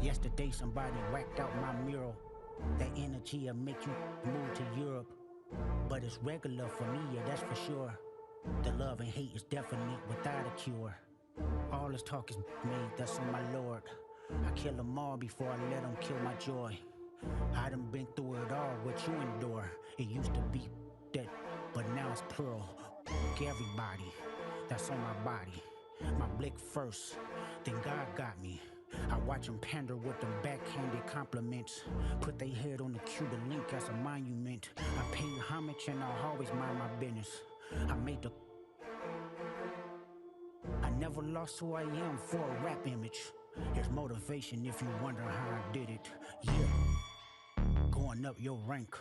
Yesterday somebody whacked out my mural. That energy'll make you move to Europe. But it's regular for me, yeah, that's for sure. The love and hate is definite without a cure. All this talk is made, that's on my lord. I kill them all before I let them kill my joy. I done been through it all, what you endure. It used to be that, but now it's pearl. Everybody, that's on my body. My blick first, then God got me. I watch them pander with them backhanded compliments. Put their head on the Cuban link as a monument. I pay homage and I always mind my business. I never lost who I am for a rap image. Here's motivation if you wonder how I did it. Yeah, going up your rank.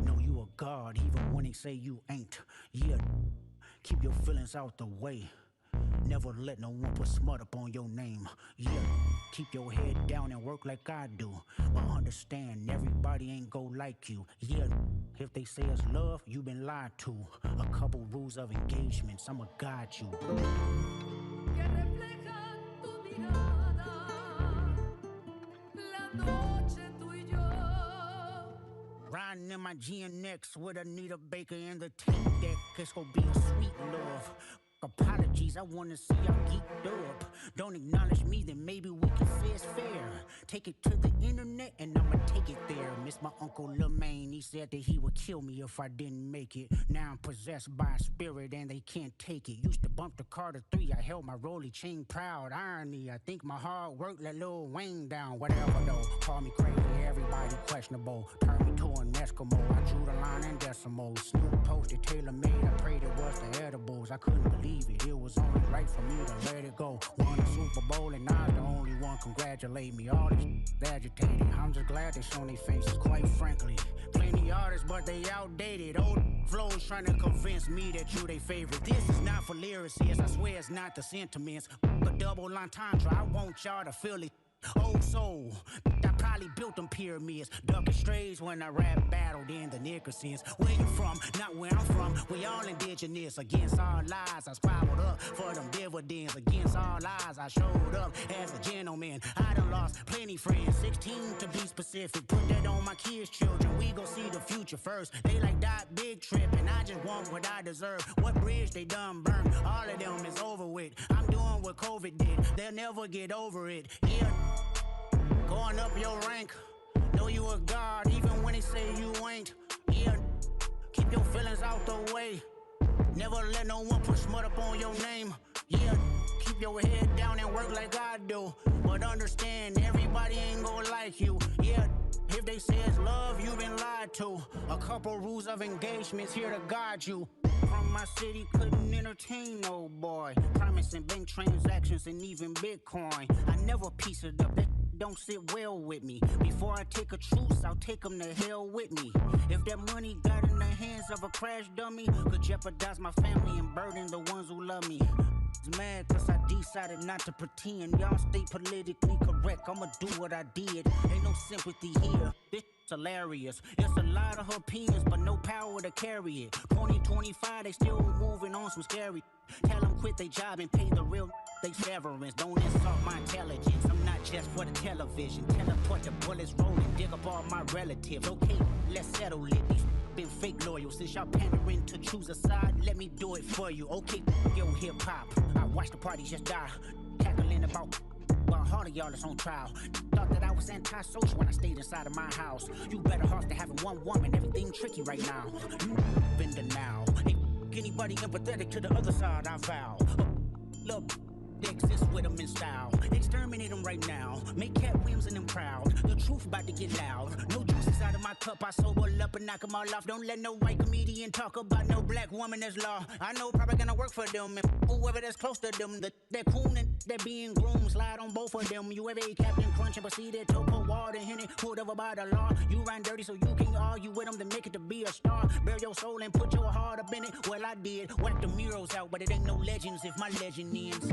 Know you a god even when they say you ain't. Yeah, keep your feelings out the way. Never let no one put smut up on your name. Yeah, keep your head down and work like I do. But understand, everybody ain't go like you. Yeah, if they say it's love, you been lied to. A couple rules of engagements, I'ma guide you. Que reflejan tu mirada, la noche tú y yo. Riding in my GNX with Anita Baker in the tape deck. It's gonna be a sweet love. Apologies, I wanna see y'all geeked up. Don't acknowledge me, then maybe we can say it's fair. Take it to the internet and I'ma take it there. Miss my Uncle Lemaine, he said that he would kill me if I didn't make it. Now I'm possessed by a spirit and they can't take it. Used to bump the Carter 3, I held my rolly chain proud. Irony, I think my hard work let Lil Wayne down. Whatever though, call me crazy, everybody questionable. Turn me to an Eskimo, I drew the line in decimals. Snoop posted tailor made, I prayed it was the edibles. I couldn't believe it was only right for me to let it go. Won a Super Bowl and I'm the only one congratulate me. All this agitated, I'm just glad they shown their faces, quite frankly. Plenty artists, but they outdated. Old flows trying to convince me that you they favorite. This is not for lyricists, I swear it's not the sentiments. A double entendre, I want y'all to feel it. Old soul, I probably built them pyramids. Ducking strays when I rap battled in the Nickersons. Where you from? Not where I'm from. We all indigenous. Against all lies, I squabbled up for them dividends. Against all lies, I showed up as a gentleman. I done lost plenty friends, 16 to be specific. Put that on my kids' children. We gon' see the future first. They like that big trip, and I just want what I deserve. What bridge they done burned? All of them is over with. I'm doing what COVID did. They'll never get over it. Yeah. Going up your rank, know you a god even when they say you ain't. Yeah, keep your feelings out the way. Never let no one put smut up on your name. Yeah, keep your head down and work like I do. But understand, everybody ain't gonna like you. Yeah, if they say it's love, you been lied to. A couple rules of engagements here to guide you. From my city, couldn't entertain no boy. Promising bank transactions and even Bitcoin. I never piece it up, that don't sit well with me. Before I take a truce, I'll take them to hell with me. If that money got in the hands of a crash dummy, could jeopardize my family and burden the ones who love me. It's mad cause I decided not to pretend. Y'all stay politically correct, I'ma do what I did. Ain't no sympathy here, this hilarious. It's a lot of opinions, but no power to carry it. 2025, they still moving on some scary. Tell them quit their job and pay the real they severance. Don't insult my intelligence, I'm not just for the television. Teleport the bullets rolling, dig up all my relatives. Okay, let's settle it. These been fake loyal since y'all pandering to choose a side. Let me do it for you. Okay, yo, hip hop. I watch the party just die, cackling about. While all of y'all is on trial. Thought that I was antisocial when I stayed inside of my house. You better off to having one woman, everything tricky right now. You been denial. Ain't anybody empathetic to the other side, I vow. Look, they exist with them in style. Exterminate them right now. Make Cat Williams and them proud. The truth about to get loud. No juice inside of my cup. I sober up and knock them all off. Don't let no white comedian talk about no black woman that's law. I know probably gonna work for them. And whoever that's close to them. That coon and that being groomed. Slide on both of them. You ever a Captain Crunch and proceed to pour water in it. Pulled over by the law. You run dirty so you can't argue with them to make it to be a star. Bear your soul and put your heart up in it. Well, I did. Whack the murals out, but it ain't no legends if my legend ends.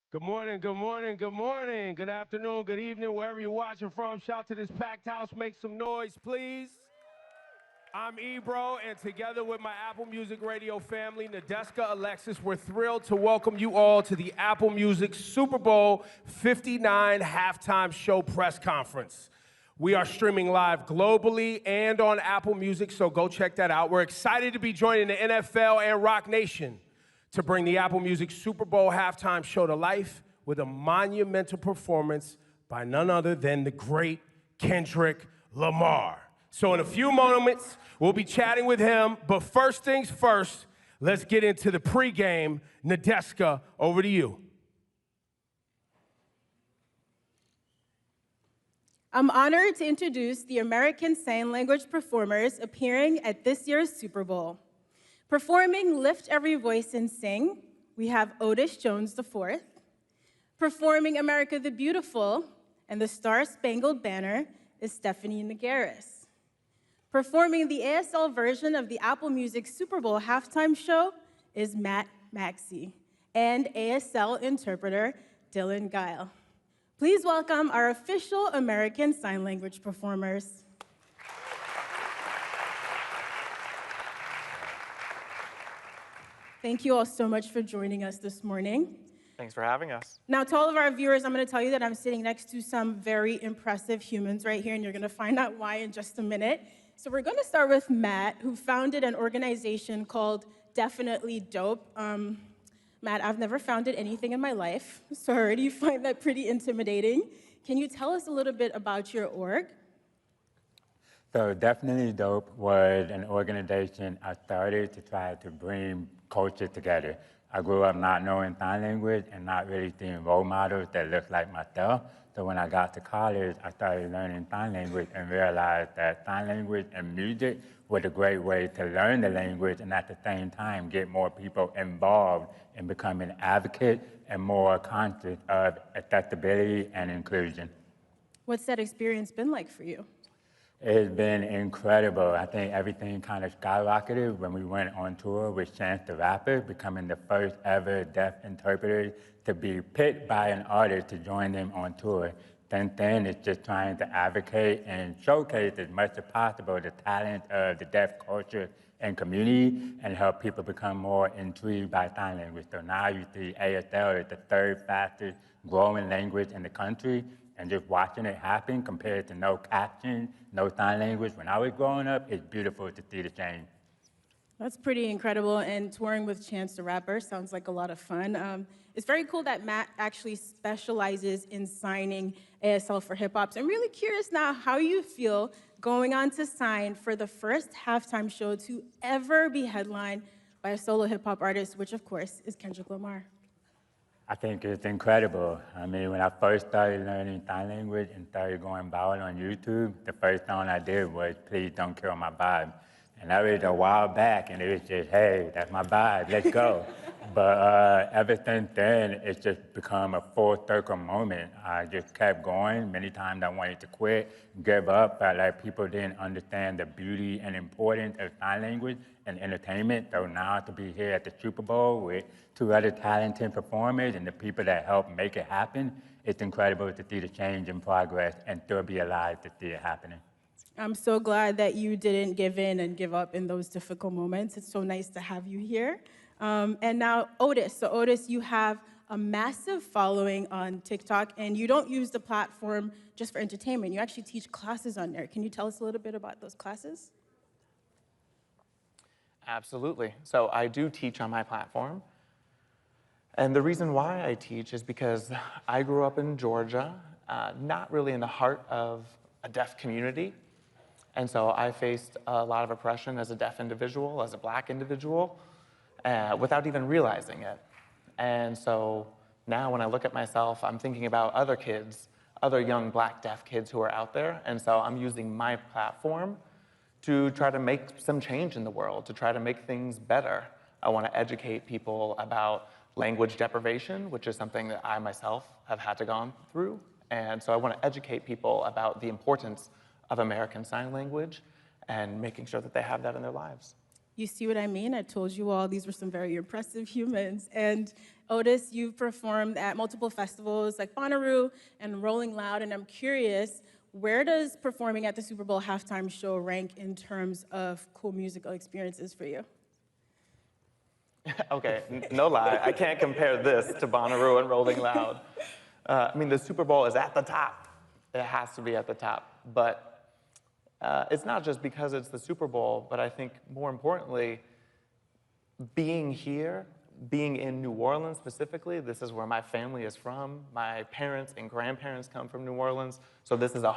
Good morning, good morning, good morning, good afternoon, good evening, wherever you're watching from. Shout to this packed house, make some noise, please. I'm Ebro, and together with my Apple Music Radio family, Nadeska, Alexis, we're thrilled to welcome you all to the Apple Music Super Bowl 59 halftime show press conference. We are streaming live globally and on Apple Music, so go check that out. We're excited to be joining the NFL and Rock Nation to bring the Apple Music Super Bowl halftime show to life with a monumental performance by none other than the great Kendrick Lamar. So in a few moments, we'll be chatting with him, but first things first, let's get into the pregame. Nadeska, over to you. I'm honored to introduce the American Sign Language performers appearing at this year's Super Bowl. Performing Lift Every Voice and Sing, we have Otis Jones IV. Performing America the Beautiful and the Star-Spangled Banner is Stephanie Nagaris. Performing the ASL version of the Apple Music Super Bowl halftime show is Matt Maxey and ASL interpreter Dylan Guile. Please welcome our official American Sign Language performers. Thank you all so much for joining us this morning. Thanks for having us. Now, to all of our viewers, I'm going to tell you that I'm sitting next to some very impressive humans right here, and you're going to find out why in just a minute. So we're going to start with Matt, who founded an organization called Definitely Dope. Matt, I've never founded anything in my life, so I already find that pretty intimidating. Can you tell us a little bit about your org? So Definitely Dope was an organization I started to try to bring culture together. I grew up not knowing sign language and not really seeing role models that looked like myself. So when I got to college, I started learning sign language and realized that sign language and music was a great way to learn the language and at the same time get more people involved in becoming advocates and more conscious of accessibility and inclusion. What's that experience been like for you? It's been incredible. I think everything kind of skyrocketed when we went on tour with Chance the Rapper, becoming the first ever deaf interpreter to be picked by an artist to join them on tour. Since then, it's just trying to advocate and showcase as much as possible the talent of the deaf culture and community and help people become more intrigued by sign language. So now you see ASL is the third fastest growing language in the country. And just watching it happen compared to no caption, no sign language. When I was growing up, it's beautiful to see the change. That's pretty incredible, and touring with Chance the Rapper sounds like a lot of fun. It's very cool that Matt actually specializes in signing ASL for hip-hop. So I'm really curious now how you feel going on to sign for the first halftime show to ever be headlined by a solo hip-hop artist, which of course is Kendrick Lamar. I think it's incredible. I mean, when I first started learning sign language and started going viral on YouTube, the first song I did was Please Don't Kill My Vibe. And that was a while back, and it was just, hey, that's my vibe, let's go. But ever since then, it's just become a full circle moment. I just kept going. Many times I wanted to quit, give up, but like people didn't understand the beauty and importance of sign language and entertainment. So now to be here at the Super Bowl with two other talented performers and the people that helped make it happen, it's incredible to see the change and progress and still be alive to see it happening. I'm so glad that you didn't give in and give up in those difficult moments. It's so nice to have you here. And now Otis. So Otis, you have a massive following on TikTok, and you don't use the platform just for entertainment. You actually teach classes on there. Can you tell us a little bit about those classes? Absolutely. So I do teach on my platform. And the reason why I teach is because I grew up in Georgia, not really in the heart of a deaf community. And so I faced a lot of oppression as a deaf individual, as a black individual, without even realizing it. And so now when I look at myself, I'm thinking about other kids, other young black deaf kids who are out there. And so I'm using my platform to try to make some change in the world, to try to make things better. I want to educate people about language deprivation, which is something that I myself have had to go through. And so I want to educate people about the importance of American Sign Language and making sure that they have that in their lives. You see what I mean? I told you all these were some very impressive humans. And Otis, you've performed at multiple festivals like Bonnaroo and Rolling Loud, and I'm curious, where does performing at the Super Bowl halftime show rank in terms of cool musical experiences for you? Okay, no lie, I can't compare this to Bonnaroo and Rolling Loud. I mean, the Super Bowl is at the top. It has to be at the top. But it's not just because it's the Super Bowl, but I think more importantly, being here, being in New Orleans specifically, this is where my family is from. My parents and grandparents come from New Orleans, so this is a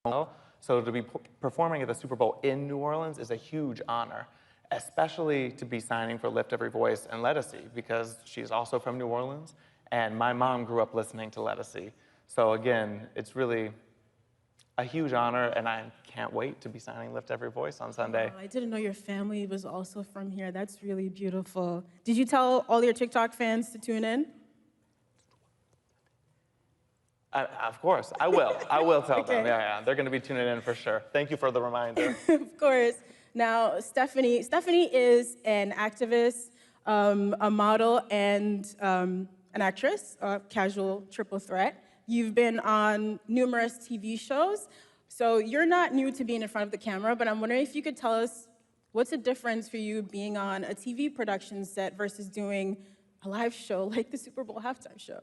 home. So to be performing at the Super Bowl in New Orleans is a huge honor, especially to be signing for Lift Every Voice and Lettucey, because she's also from New Orleans, and my mom grew up listening to Lettucey. So again, it's really a huge honor, and I can't wait to be signing Lift Every Voice on Sunday. Oh, I didn't know your family was also from here. That's really beautiful. Did you tell all your TikTok fans to tune in? Of course, I will. I will tell them. Okay. Yeah, they're going to be tuning in for sure. Thank you for the reminder. Of course. Now, Stephanie is an activist, a model, and an actress, a casual triple threat. You've been on numerous TV shows, so you're not new to being in front of the camera, but I'm wondering if you could tell us what's the difference for you being on a TV production set versus doing a live show like the Super Bowl halftime show?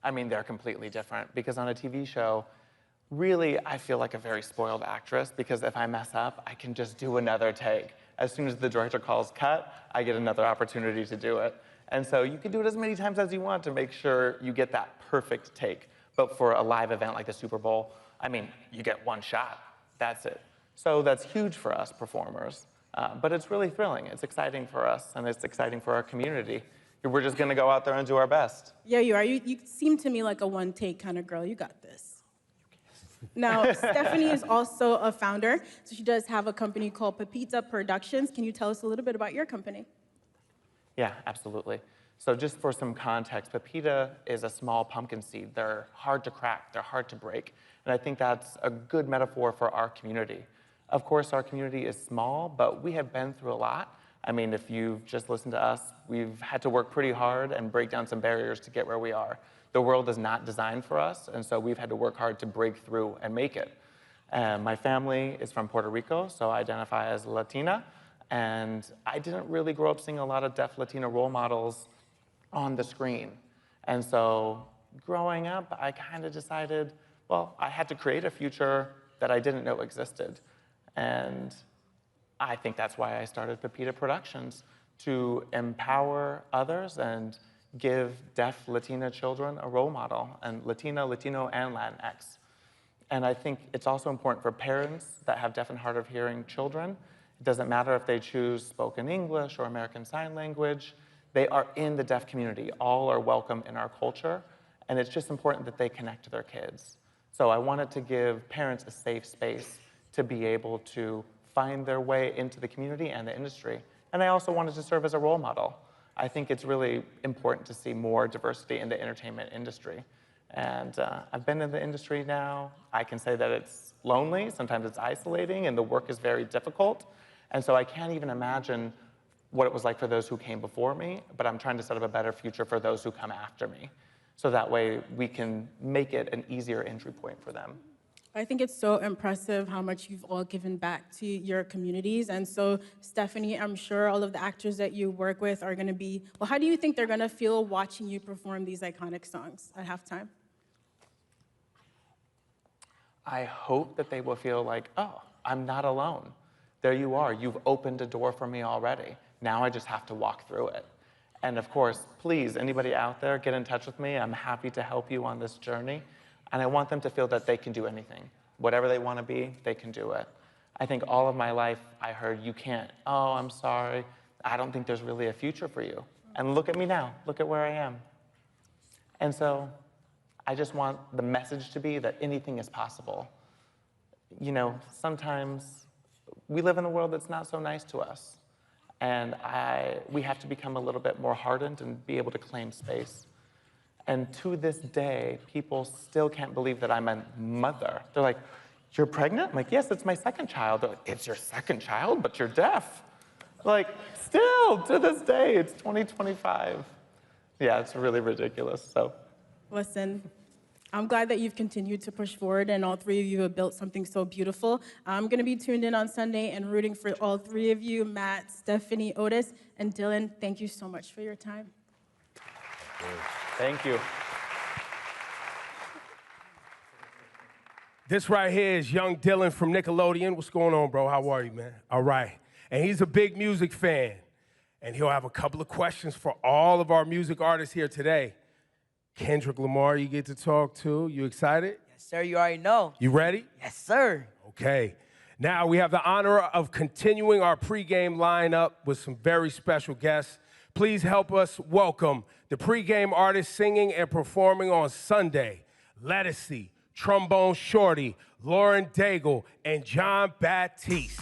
I mean, they're completely different, because on a TV show, really, I feel like a very spoiled actress, because if I mess up, I can just do another take. As soon as the director calls cut, I get another opportunity to do it. And so you can do it as many times as you want to make sure you get that perfect take. But for a live event like the Super Bowl, I mean, you get one shot, that's it. So that's huge for us performers, but it's really thrilling. It's exciting for us, and it's exciting for our community. We're just gonna go out there and do our best. Yeah, you are. You seem to me like a one-take kind of girl. You got this. Now, Stephanie is also a founder, so she does have a company called Pepita Productions. Can you tell us a little bit about your company? Yeah, absolutely. So just for some context, Pepita is a small pumpkin seed. They're hard to crack, they're hard to break. And I think that's a good metaphor for our community. Of course, our community is small, but we have been through a lot. I mean, if you've just listened to us, we've had to work pretty hard and break down some barriers to get where we are. The world is not designed for us, and so we've had to work hard to break through and make it. My family is from Puerto Rico, so I identify as Latina, and I didn't really grow up seeing a lot of deaf Latina role models on the screen. And so growing up, I kind of decided, well, I had to create a future that I didn't know existed. And I think that's why I started Pepita Productions, to empower others and give deaf Latina children a role model, and Latino, and Latinx. And I think it's also important for parents that have deaf and hard of hearing children. It doesn't matter if they choose spoken English or American Sign Language. They are in the deaf community. All are welcome in our culture, and it's just important that they connect to their kids. So I wanted to give parents a safe space to be able to find their way into the community and the industry. And I also wanted to serve as a role model. I think it's really important to see more diversity in the entertainment industry. And I've been in the industry now. I can say that it's lonely, sometimes it's isolating, and the work is very difficult. And so I can't even imagine what it was like for those who came before me, but I'm trying to set up a better future for those who come after me. So that way we can make it an easier entry point for them. I think it's so impressive how much you've all given back to your communities. And so, Stephanie, I'm sure all of the actors that you work with are gonna be, well, how do you think they're gonna feel watching you perform these iconic songs at halftime? I hope that they will feel like, oh, I'm not alone. There you are, you've opened a door for me already. Now I just have to walk through it. And of course, please, anybody out there, get in touch with me. I'm happy to help you on this journey. And I want them to feel that they can do anything. Whatever they want to be, they can do it. I think all of my life, I heard, you can't. Oh, I'm sorry. I don't think there's really a future for you. And look at me now. Look at where I am. And so I just want the message to be that anything is possible. You know, sometimes we live in a world that's not so nice to us. And we have to become a little bit more hardened and be able to claim space. And to this day, people still can't believe that I'm a mother. They're like, you're pregnant? I'm like, yes, it's my second child. They're like, it's your second child, but you're deaf. Like, still, to this day, it's 2025. Yeah, it's really ridiculous, so. Listen, I'm glad that you've continued to push forward and all three of you have built something so beautiful. I'm gonna be tuned in on Sunday and rooting for all three of you, Matt, Stephanie, Otis, and Dylan. Thank you so much for your time. Thank you. This right here is young Dylan from Nickelodeon. What's going on, bro? How are you, man? All right. And he's a big music fan. And he'll have a couple of questions for all of our music artists here today. Kendrick Lamar, you get to talk to. You excited? Yes, sir, you already know. You ready? Yes, sir. Okay. Now we have the honor of continuing our pregame lineup with some very special guests. Please help us welcome the pregame artists singing and performing on Sunday, Lettucey, Trombone Shorty, Lauren Daigle, and John Baptiste.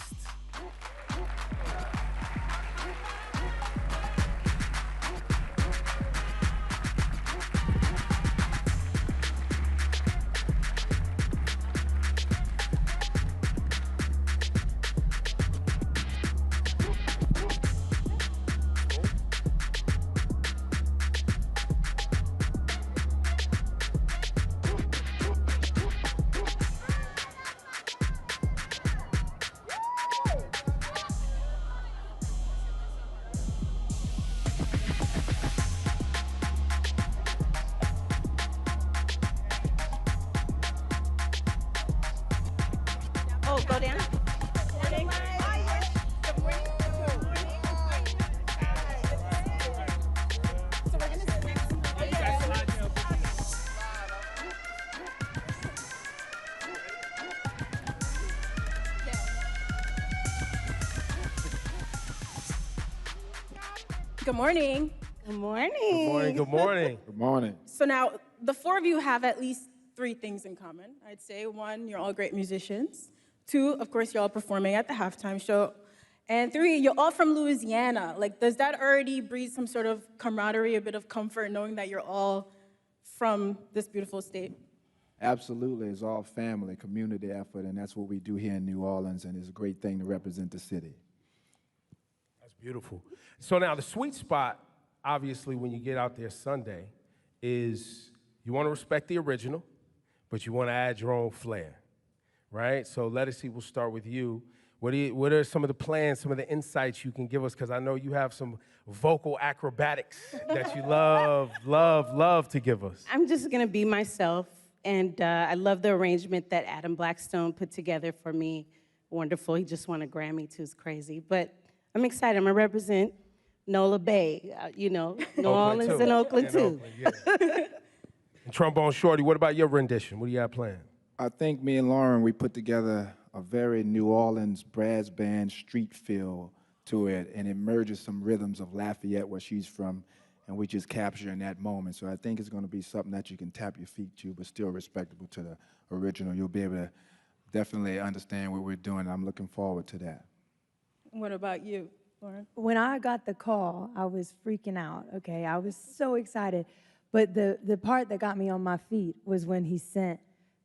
Oh, go down. Good morning. Good morning. Good morning, good morning. Good morning. So now, the four of you have at least three things in common. I'd say one, you're all great musicians. Two, of course, you're all performing at the halftime show. And three, you're all from Louisiana. Like, does that already breed some sort of camaraderie, a bit of comfort, knowing that you're all from this beautiful state? Absolutely. It's all family, community effort, and that's what we do here in New Orleans, and it's a great thing to represent the city. That's beautiful. So now the sweet spot, obviously, when you get out there Sunday, is you want to respect the original, but you want to add your own flair, right? So Lettucey, we'll start with you. What are some of the plans, some of the insights you can give us? Because I know you have some vocal acrobatics that you love to give us. I'm just going to be myself, and I love the arrangement that Adam Blackstone put together for me. Wonderful. He just won a Grammy, too. It's crazy. But I'm excited. I'm going to represent Nola Bay, New Orleans and Oakland, too. Oakland, yeah. And Trombone Shorty, what about your rendition? What do you have planned? I think me and Lauren, we put together a very New Orleans brass band street feel to it, and it merges some rhythms of Lafayette, where she's from, and we just capture in that moment. So I think it's going to be something that you can tap your feet to, but still respectable to the original. You'll be able to definitely understand what we're doing. I'm looking forward to that. What about you, Lauren? When I got the call, I was freaking out, okay? I was so excited. But the part that got me on my feet was when he sent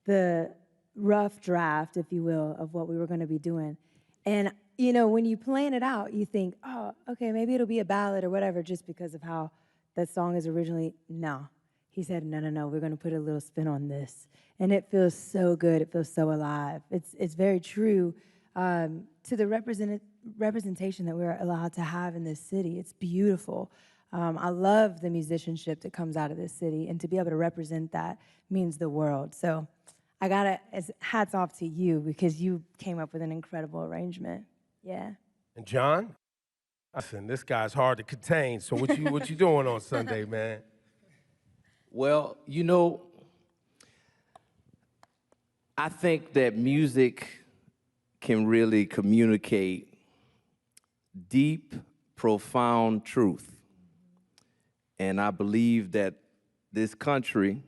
the rough draft, if you will, of what we were going to be doing. And, when you plan it out, you think, oh, okay, maybe it'll be a ballad or whatever, just because of how that song is originally. No. He said, no, we're going to put a little spin on this. And it feels so good. It feels so alive. It's very true to the representation that we're allowed to have in this city. It's beautiful. I love the musicianship that comes out of this city, and to be able to represent that means the world. So I gotta, hats off to you, because you came up with an incredible arrangement. Yeah. And John? Listen, this guy's hard to contain, so what you doing on Sunday, man? Well, I think that music can really communicate deep, profound truth. And I believe that this country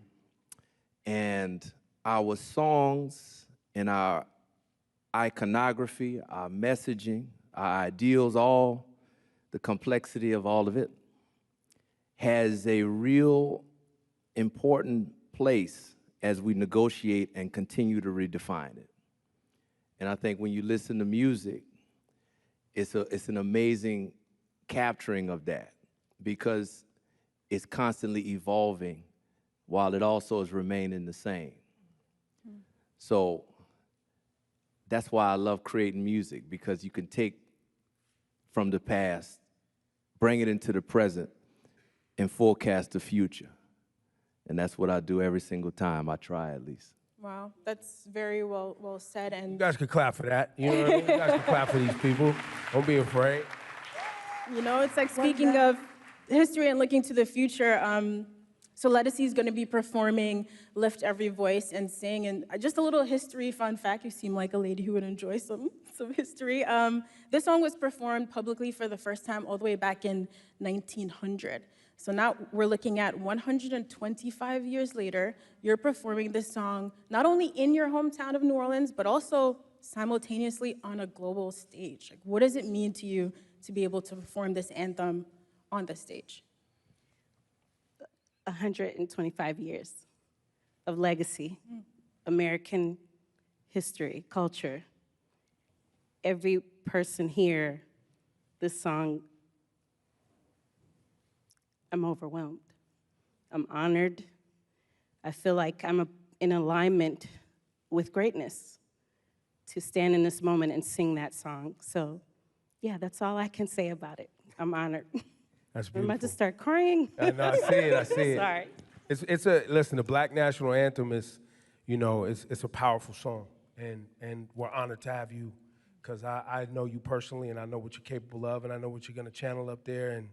and our songs and our iconography, our messaging, our ideals, all the complexity of all of it, has a real important place as we negotiate and continue to redefine it. And I think when you listen to music, it's an amazing capturing of that because it's constantly evolving while it also is remaining the same. So that's why I love creating music, because you can take from the past, bring it into the present, and forecast the future. And that's what I do every single time. I try, at least. Wow, that's very well said. You And guys could clap for that. You know what I mean? You guys could clap for these people. Don't be afraid. you know, it's like speaking of history and looking to the future. So Lettucey is going to be performing "Lift Every Voice and Sing," and just a little history fun fact. You seem like a lady who would enjoy some history. This song was performed publicly for the first time all the way back in 1900. So now we're looking at 125 years later. You're performing this song not only in your hometown of New Orleans, but also simultaneously on a global stage. Like, what does it mean to you to be able to perform this anthem on the stage? 125 years of legacy, American history, culture. Every person here, this song, I'm overwhelmed. I'm honored. I feel like I'm in alignment with greatness to stand in this moment and sing that song. So, yeah, that's all I can say about it. I'm honored. That's I'm beautiful. about to start crying. I know, I see it, I see it. Sorry. Listen, the Black National Anthem is, you know, it's a powerful song. And we're honored to have you, because I know you personally, and I know what you're capable of, and I know what you're gonna channel up there, and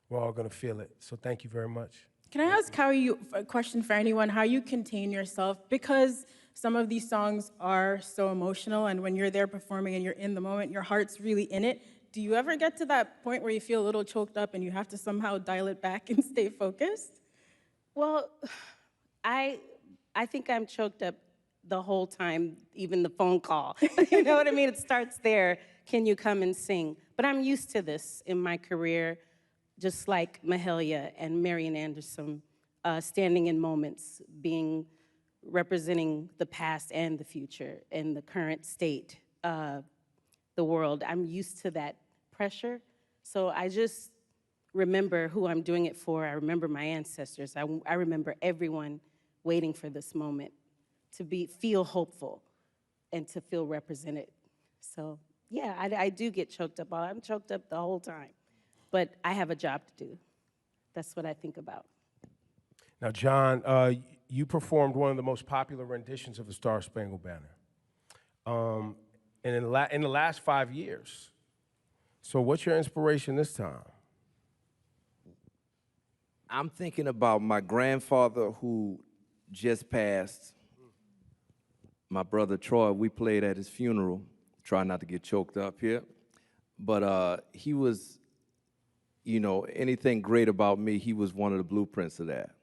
we're all gonna feel it. So thank you very much. Can I ask a question for anyone, how you contain yourself? Because some of these songs are so emotional, and when you're there performing and you're in the moment, your heart's really in it. Do you ever get to that point where you feel a little choked up and you have to somehow dial it back and stay focused? Well, I think I'm choked up the whole time, even the phone call. You know what I mean? It starts there. Can you come and sing? But I'm used to this in my career, just like Mahalia and Marian Anderson, standing in moments, representing the past and the future and the current state of the world. I'm used to that pressure. So I just remember who I'm doing it for. I remember my ancestors. I remember everyone waiting for this moment to feel hopeful and to feel represented. So yeah, I do get choked up. I'm choked up the whole time, but I have a job to do. That's what I think about. Now, John, you performed one of the most popular renditions of the Star Spangled Banner. And in the last 5 years. So what's your inspiration this time? I'm thinking about my grandfather who just passed. My brother Troy, we played at his funeral. Try not to get choked up here. But he was, you know, anything great about me, he was one of the blueprints of that.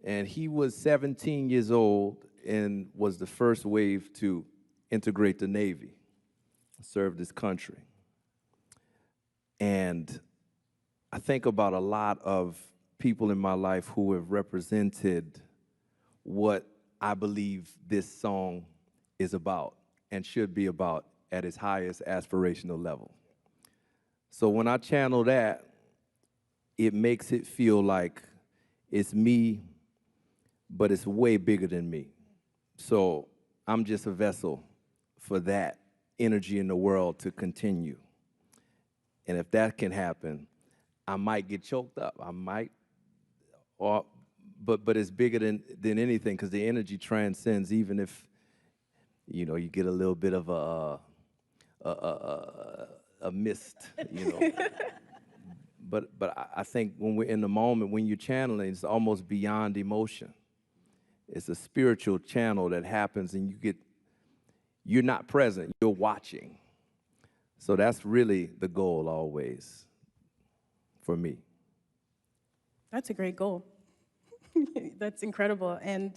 And he was 17 years old and was the first wave to integrate the Navy, served his country. And I think about a lot of people in my life who have represented what I believe this song is about and should be about at its highest aspirational level. So when I channel that, it makes it feel like it's me, but it's way bigger than me. So I'm just a vessel for that energy in the world to continue. And if that can happen, I might get choked up. I might, but it's bigger than anything, because the energy transcends, even if, you know, you get a little bit of a mist, you know. But I think when we're in the moment, when you're channeling, it's almost beyond emotion. It's a spiritual channel that happens, and you're not present, you're watching. So that's really the goal always for me. That's a great goal. That's incredible. And,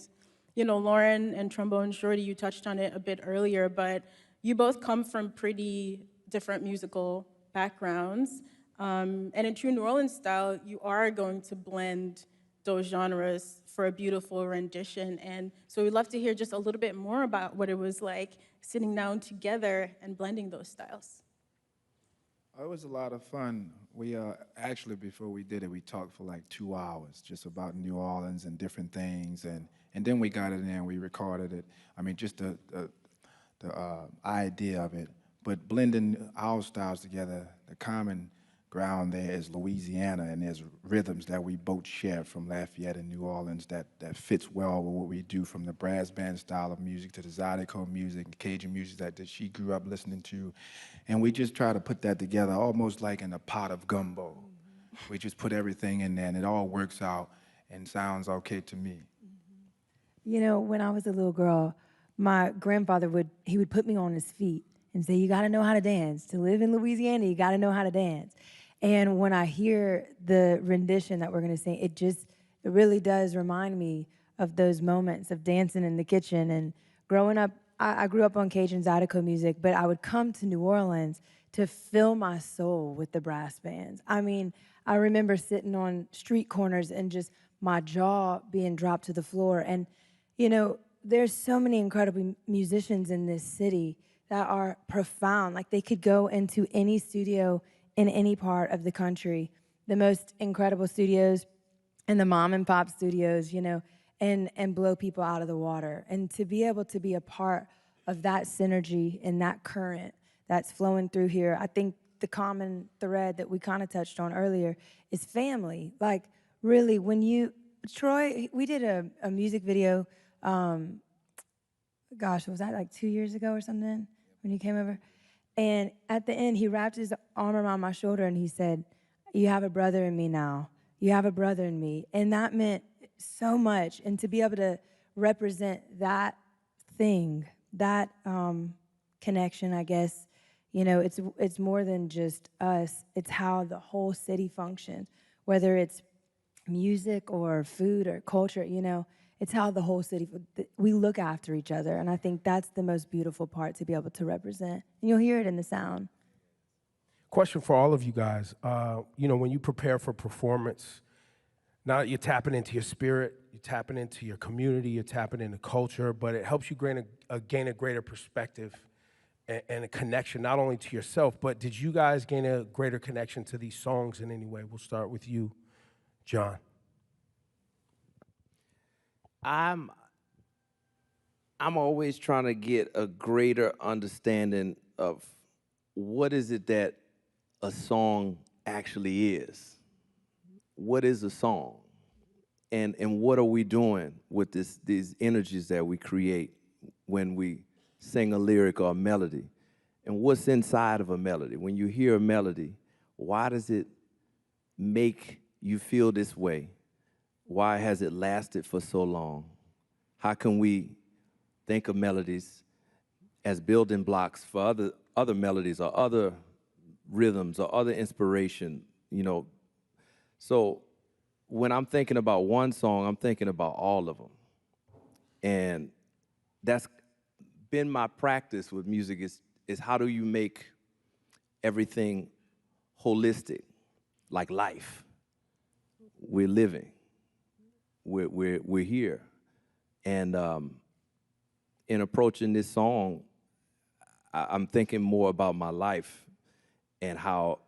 you know, Lauren and Trombone Shorty, you touched on it a bit earlier, but you both come from pretty different musical backgrounds. And in true New Orleans style, you are going to blend those genres for a beautiful rendition. And so we'd love to hear just a little bit more about what it was like sitting down together and blending those styles. It was a lot of fun. We actually, before we did it, we talked for like 2 hours just about New Orleans and different things, and then we got it in and we recorded it. I mean, just the idea of it, but blending our styles together. The common ground there is Louisiana, and there's rhythms that we both share from Lafayette and New Orleans that fits well with what we do, from the brass band style of music to the Zydeco music and Cajun music that she grew up listening to. And we just try to put that together almost like in a pot of gumbo. We just put everything in there and it all works out and sounds okay to me. You know, when I was a little girl, my grandfather would put me on his feet and say, you gotta know how to dance. To live in Louisiana, you gotta know how to dance. And when I hear the rendition that we're gonna sing, it really does remind me of those moments of dancing in the kitchen. And growing up, I grew up on Cajun Zydeco music, but I would come to New Orleans to fill my soul with the brass bands. I mean, I remember sitting on street corners and just my jaw being dropped to the floor. And, you know, there's so many incredible musicians in this city that are profound. Like, they could go into any studio in any part of the country, the most incredible studios and the mom and pop studios, you know, and blow people out of the water. And to be able to be a part of that synergy and that current that's flowing through here, I think the common thread that we kind of touched on earlier is family. Like, really, Troy, we did a music video, gosh, was that like 2 years ago or something when you came over? And at the end, he wrapped his arm around my shoulder and he said, you have a brother in me now. You have a brother in me. And that meant so much. And to be able to represent that thing, that connection, I guess, you know, it's more than just us. It's how the whole city functions, whether it's music or food or culture, you know. It's how the whole city, we look after each other. And I think that's the most beautiful part, to be able to represent. And you'll hear it in the sound. Question for all of you guys. You know, when you prepare for performance, now you're tapping into your spirit, you're tapping into your community, you're tapping into culture, but it helps you gain a greater perspective and a connection, not only to yourself, but did you guys gain a greater connection to these songs in any way? We'll start with you, John. I'm always trying to get a greater understanding of what is it that a song actually is. What is a song? And what are we doing with these energies that we create when we sing a lyric or a melody? And what's inside of a melody? When you hear a melody, why does it make you feel this way? Why has it lasted for so long? How can we think of melodies as building blocks for other melodies or other rhythms or other inspiration, you know? So when I'm thinking about one song, I'm thinking about all of them. And that's been my practice with music, is how do you make everything holistic, like life? We're living. We're here. And in approaching this song, I'm thinking more about my life and how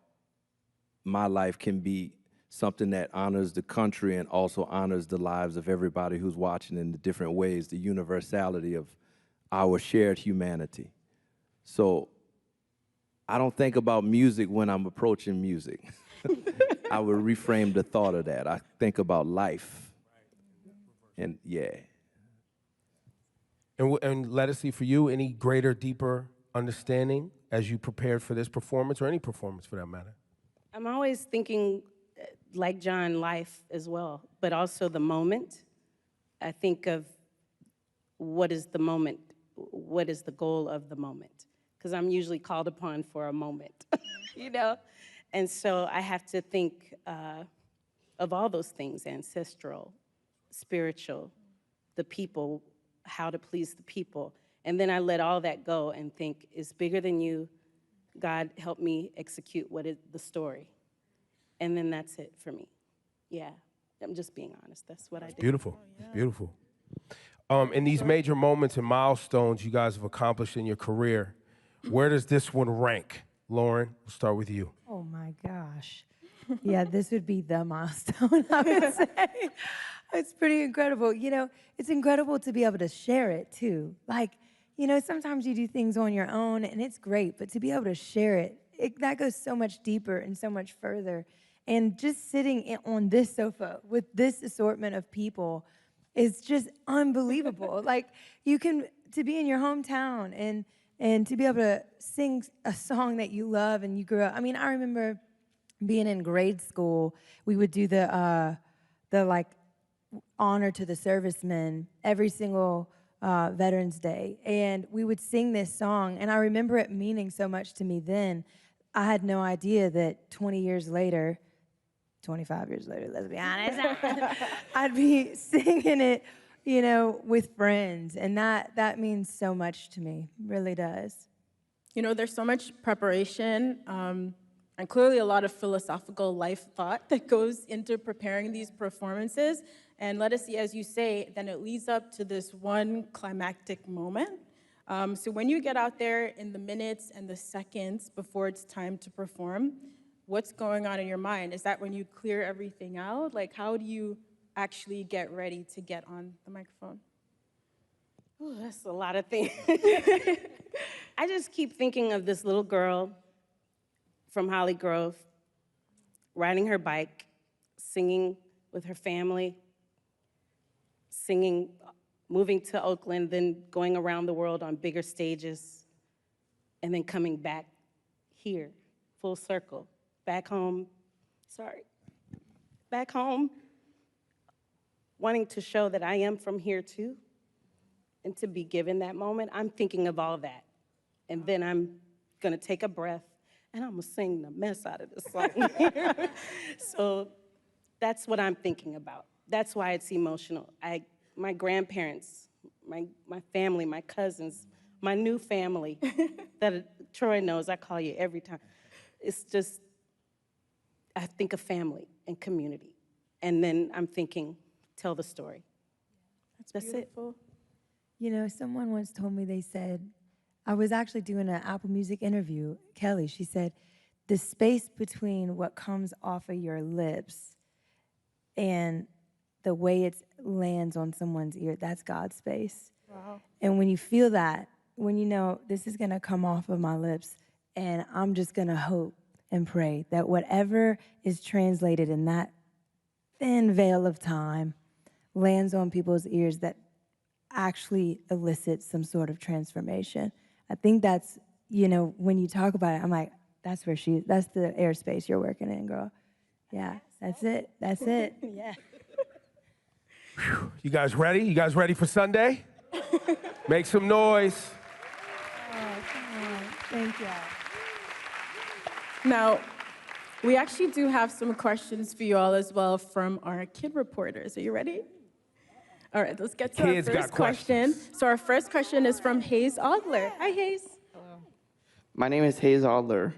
my life can be something that honors the country and also honors the lives of everybody who's watching in the different ways, the universality of our shared humanity. So I don't think about music when I'm approaching music. I would reframe the thought of that. I think about life. And yeah. And let us see, for you, any greater, deeper understanding as you prepared for this performance, or any performance for that matter? I'm always thinking, like John, life as well, but also the moment. I think of what is the moment, what is the goal of the moment? Because I'm usually called upon for a moment, you know? And so I have to think of all those things: ancestral, spiritual, the people, how to please the people. And then I let all that go and think, it's bigger than you. God, help me execute what is the story. And then that's it for me. Yeah. I'm just being honest. That's what I did. Beautiful. It's beautiful. In these major moments and milestones you guys have accomplished in your career, where does this one rank? Lauren, we'll start with you. Oh my gosh. Yeah, this would be the milestone, I would say. It's pretty incredible. You know, it's incredible to be able to share it too. Like, you know, sometimes you do things on your own and it's great, but to be able to share it, that goes so much deeper and so much further. And just sitting on this sofa with this assortment of people is just unbelievable. Like, to be in your hometown and to be able to sing a song that you love and you grew up. I mean, I remember being in grade school, we would do the like honor to the servicemen every single Veterans Day, and we would sing this song, and I remember it meaning so much to me then. I had no idea that 20 years later, 25 years later, let's be honest, I'd be singing it, you know, with friends, and that means so much to me, really does. You know, there's so much preparation and clearly a lot of philosophical life thought that goes into preparing these performances. And let us see, as you say, then it leads up to this one climactic moment. So when you get out there in the minutes and the seconds before it's time to perform, what's going on in your mind? Is that when you clear everything out? Like, how do you actually get ready to get on the microphone? Oh, that's a lot of things. I just keep thinking of this little girl from Holly Grove, riding her bike, singing with her family, singing, moving to Oakland, then going around the world on bigger stages, and then coming back here, full circle, back home, back home, wanting to show that I am from here too, and to be given that moment. I'm thinking of all that. And then I'm gonna take a breath, and I'm gonna sing the mess out of this song. So that's what I'm thinking about. That's why it's emotional. My grandparents, my family, my cousins, my new family that Troy knows, I call you every time. It's just, I think of family and community. And then I'm thinking, tell the story. That's beautiful. It. You know, someone once told me, they said, I was actually doing an Apple Music interview, Kelly, she said, the space between what comes off of your lips and the way it lands on someone's ear, that's God's space. Wow. And when you feel that, when you know this is gonna come off of my lips, and I'm just gonna hope and pray that whatever is translated in that thin veil of time lands on people's ears, that actually elicits some sort of transformation. I think that's, you know, when you talk about it, I'm like, that's the airspace you're working in, girl. Yeah, that's it. Yeah. You guys ready? You guys ready for Sunday? Make some noise. Oh, come on. Thank you. Now, we actually do have some questions for you all as well from our kid reporters. Are you ready? All right, let's get to our first question. So our first question is from Hayes Adler. Hi, Hayes. Hello. My name is Hayes Adler.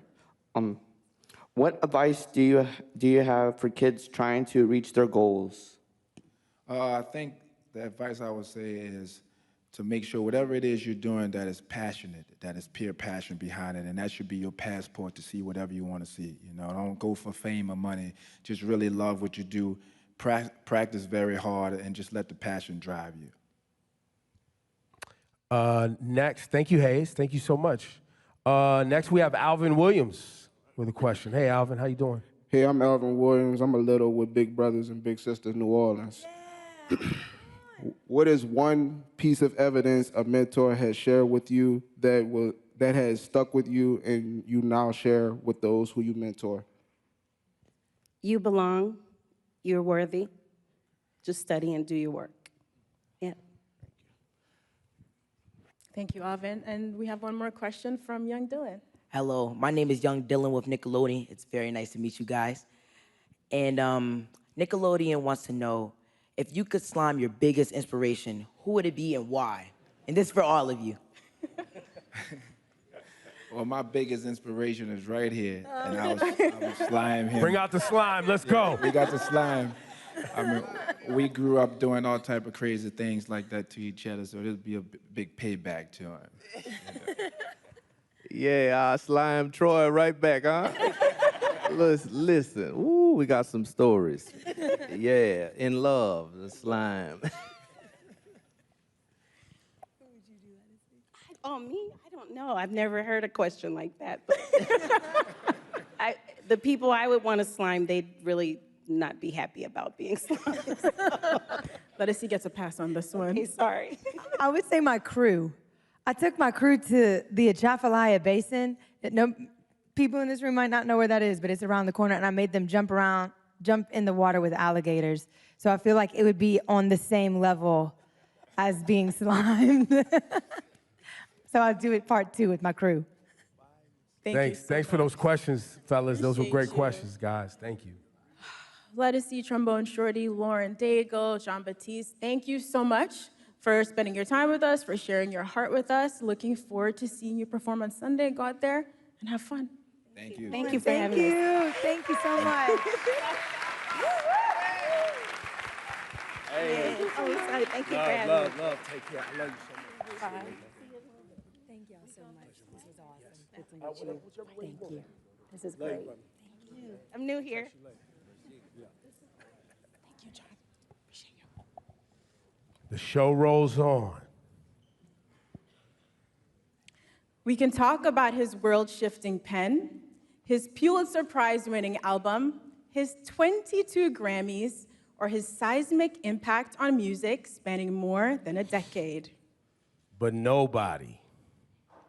What advice do you have for kids trying to reach their goals? I think the advice I would say is to make sure whatever it is you're doing that is passionate, that is pure passion behind it, and that should be your passport to see whatever you want to see. You know, don't go for fame or money. Just really love what you do. Practice very hard and just let the passion drive you. Next, thank you, Hayes. Thank you so much. Next, we have Alvin Williams with a question. Hey, Alvin, how you doing? Hey, I'm Alvin Williams. I'm a little with Big Brothers and Big Sisters New Orleans. Yeah. What is one piece of evidence a mentor has shared with you that has stuck with you and you now share with those who you mentor? You belong. You're worthy. Just study and do your work. Yeah. Thank you, Alvin. And we have one more question from young Dylan. Hello, my name is Young Dylan with Nickelodeon. It's very nice to meet you guys. And Nickelodeon wants to know, if you could slime your biggest inspiration, who would it be and why? And this is for all of you. Well, my biggest inspiration is right here, and I was slime him. Bring out the slime, let's go. We got the slime. I mean, we grew up doing all type of crazy things like that to each other, so it'll be a big payback to him. Yeah, I slime Troy right back, huh? Listen. Ooh, we got some stories. Yeah, in love, the slime. Oh, me? I don't know. I've never heard a question like that. But the people I would want to slime, they'd really not be happy about being slimed. Let us see gets a pass on this one. Okay, sorry. I would say my crew. I took my crew to the Atchafalaya Basin. No, people in this room might not know where that is, but it's around the corner, and I made them jump in the water with alligators. So I feel like it would be on the same level as being slimed. So I'll do it part 2 with my crew. Thanks for those questions, fellas. Those were Appreciate great you. questions, guys. Thank you. Let us see Trombone Shorty, Lauren Daigle, Jean Baptiste. Thank you so much for spending your time with us, for sharing your heart with us. Looking forward to seeing you perform on Sunday. Go out there and have fun. Thank you. Thank you for having us. Thank you so much. Hey. Oh, sorry. Thank you for having us. Love. Take care. I love you so much. Bye. Thank y'all so much. This was awesome. Good to meet you. Thank you. This is great. Thank you. I'm new here. Thank you, John. Appreciate you. The show rolls on. We can talk about his world-shifting pen, his Pulitzer Prize-winning album, his 22 Grammys, or his seismic impact on music spanning more than a decade. But nobody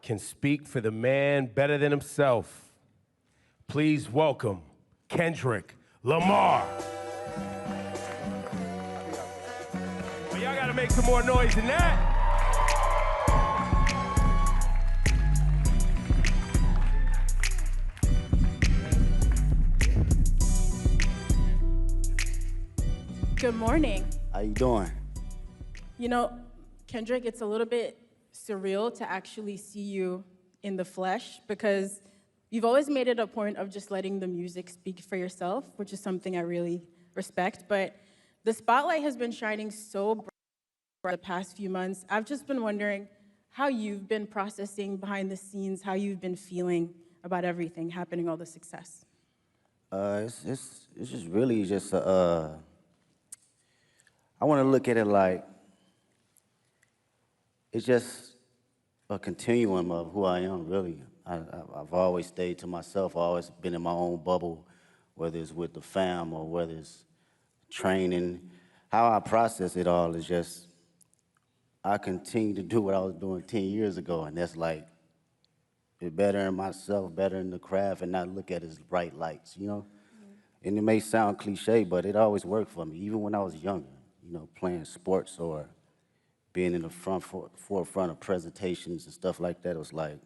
can speak for the man better than himself. Please welcome Kendrick Lamar. Well, y'all gotta make some more noise than that. Good morning. How you doing? You know, Kendrick, it's a little bit surreal to actually see you in the flesh because you've always made it a point of just letting the music speak for yourself, which is something I really respect. But the spotlight has been shining so bright for the past few months. I've just been wondering how you've been processing behind the scenes, how you've been feeling about everything happening, all the success. It's just really just I want to look at it like it's just a continuum of who I am, really. I've always stayed to myself. I've always been in my own bubble, whether it's with the fam or whether it's training. How I process it all is just I continue to do what I was doing 10 years ago, and that's like be better in myself, better in the craft, and not look at it as bright lights, you know? And it may sound cliche, but it always worked for me, even when I was younger, you know, playing sports or being in the forefront of presentations and stuff like that. It was like,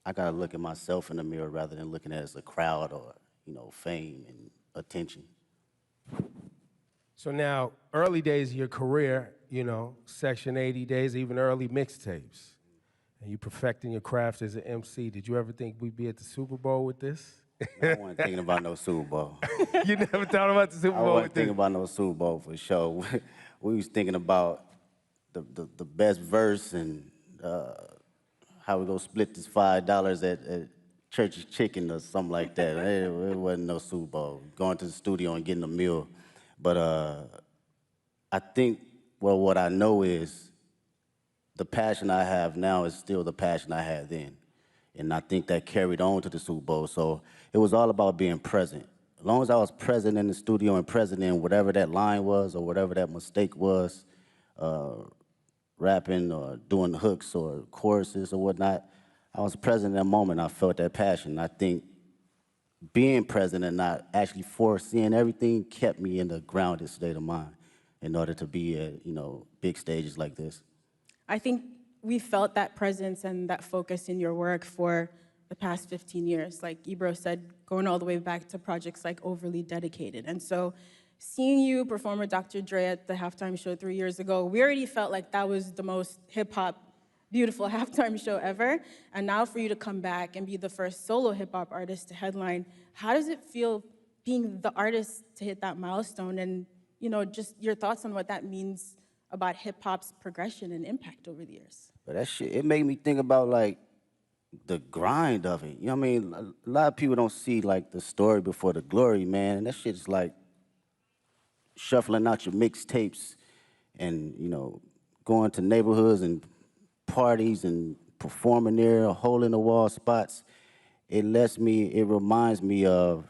I gotta look at myself in the mirror rather than looking at it as a crowd or, you know, fame and attention. So now, early days of your career, you know, Section 80 days, even early mixtapes, and you perfecting your craft as an MC. Did you ever think we'd be at the Super Bowl with this? I wasn't thinking about no Super Bowl. You never thought about the Super Bowl I wasn't with thinking this? about no Super Bowl for sure. We was thinking about the best verse and how we gonna split this $5 at Church's Chicken or something like that. It wasn't no Super Bowl. Going to the studio and getting a meal. But I think, well, what I know is the passion I have now is still the passion I had then. And I think that carried on to the Super Bowl. So it was all about being present. As long as I was present in the studio and present in whatever that line was or whatever that mistake was, rapping or doing the hooks or choruses or whatnot, I was present in that moment. I felt that passion. I think being present and not actually foreseeing everything kept me in the grounded state of mind in order to be at, you know, big stages like this. I think we felt that presence and that focus in your work for the past 15 years. Like Ebro said, going all the way back to projects like Overly Dedicated. And so seeing you perform with Dr. Dre at the halftime show 3 years ago, we already felt like that was the most hip-hop, beautiful halftime show ever. And now for you to come back and be the first solo hip-hop artist to headline, how does it feel being the artist to hit that milestone? And just your thoughts on what that means about hip hop's progression and impact over the years. But that shit, it made me think about like the grind of it. You know what I mean? A lot of people don't see like the story before the glory, man. And that shit's like shuffling out your mixtapes and, going to neighborhoods and parties and performing there, hole in the wall spots. It reminds me of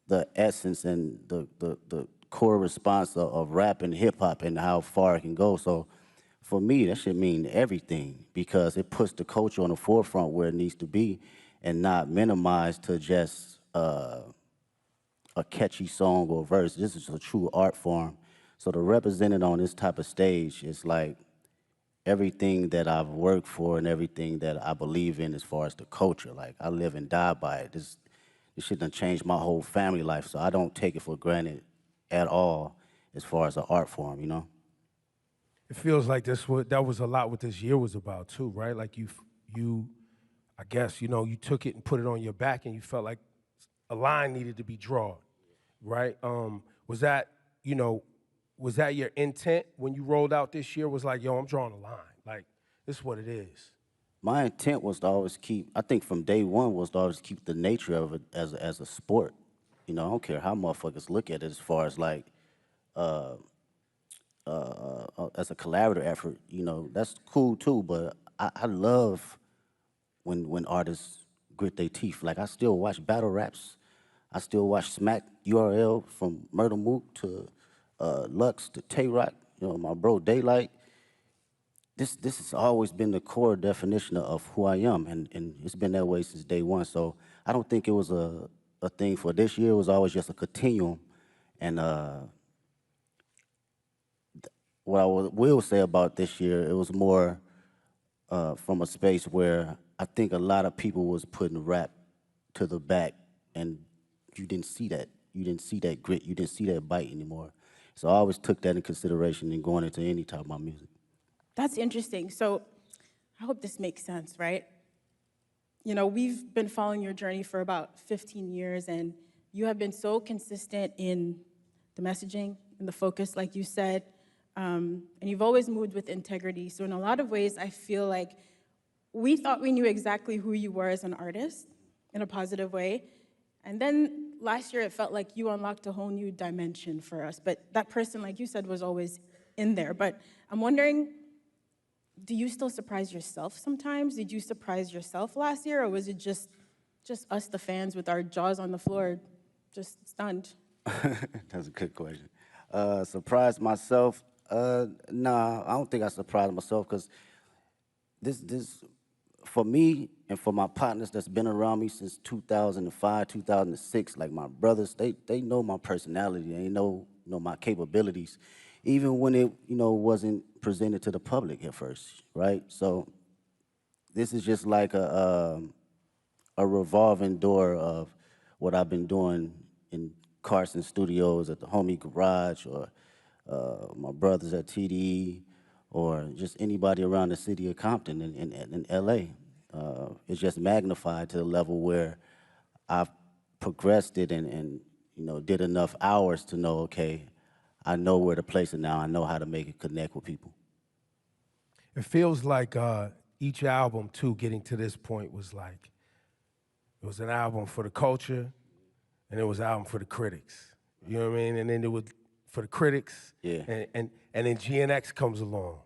the essence and the core response of rap and hip hop and how far it can go. So for me, that should mean everything because it puts the culture on the forefront where it needs to be and not minimized to just a catchy song or verse. This is a true art form. So to represent it on this type of stage is like everything that I've worked for and everything that I believe in as far as the culture. Like I live and die by it. This shit done changed my whole family life, so I don't take it for granted at all as far as an art form, It feels like that was a lot what this year was about too, right? Like you, I guess, you took it and put it on your back and you felt like a line needed to be drawn, right? Was that your intent when you rolled out this year? Was like, yo, I'm drawing a line. Like, this is what it is. My intent was to always I think from day one was to always keep the nature of it as a sport. I don't care how motherfuckers look at it as far as like, as a collaborative effort, that's cool too, but I love when artists grit their teeth. Like I still watch battle raps. I still watch Smack URL from Murder Mook to Lux to Tay-Rock, my bro Daylight. This has always been the core definition of who I am, and it's been that way since day one. So I don't think it was a thing for this year. It was always just a continuum. And what I will say about this year, it was more from a space where I think a lot of people was putting rap to the back, and you didn't see that. You didn't see that grit. You didn't see that bite anymore. So I always took that in consideration in going into any type of my music. That's interesting. So I hope this makes sense, right? We've been following your journey for about 15 years, and you have been so consistent in the messaging and the focus, like you said, and you've always moved with integrity. So in a lot of ways, I feel like we thought we knew exactly who you were as an artist in a positive way. And then last year, it felt like you unlocked a whole new dimension for us. But that person, like you said, was always in there. But I'm wondering, do you still surprise yourself sometimes? Did you surprise yourself last year, or was it just us, the fans, with our jaws on the floor, just stunned? That's a good question. Surprise myself? Nah, I don't think I surprised myself because this, for me and for my partners that's been around me since 2005, 2006, like my brothers, they know my personality. They know my capabilities, even when it wasn't presented to the public at first, right? So this is just like a revolving door of what I've been doing in Carson Studios, at the Homie Garage, or my brothers at TDE, or just anybody around the city of Compton in LA. It's just magnified to the level where I've progressed it and did enough hours to know, okay, I know where to place it now. I know how to make it connect with people. It feels like each album, too, getting to this point was like, it was an album for the culture, and it was an album for the critics. You know what I mean? And then it was for the critics, yeah. And then GNX comes along,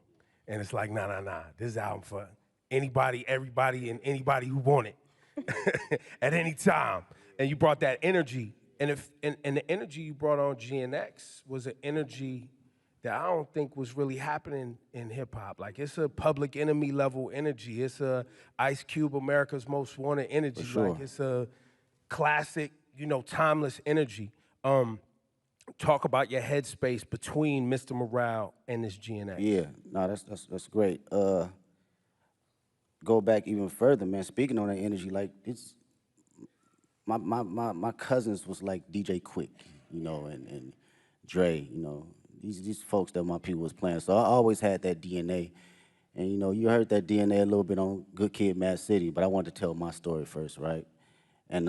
and it's like, nah. This is an album for anybody, everybody, and anybody who want it at any time. And you brought that energy, and the energy you brought on GNX was an energy that I don't think was really happening in hip hop. Like, it's a Public Enemy level energy. It's a Ice Cube, America's Most Wanted energy. For sure. Like, it's a classic, timeless energy. Talk about your headspace between Mr. Morale and this GNX. Yeah, no, that's great. Go back even further, man. Speaking on that energy, like it's my cousins was like DJ Quick, and Dre, these folks that my people was playing. So I always had that DNA. And you heard that DNA a little bit on Good Kid, Mad City, but I wanted to tell my story first, right? And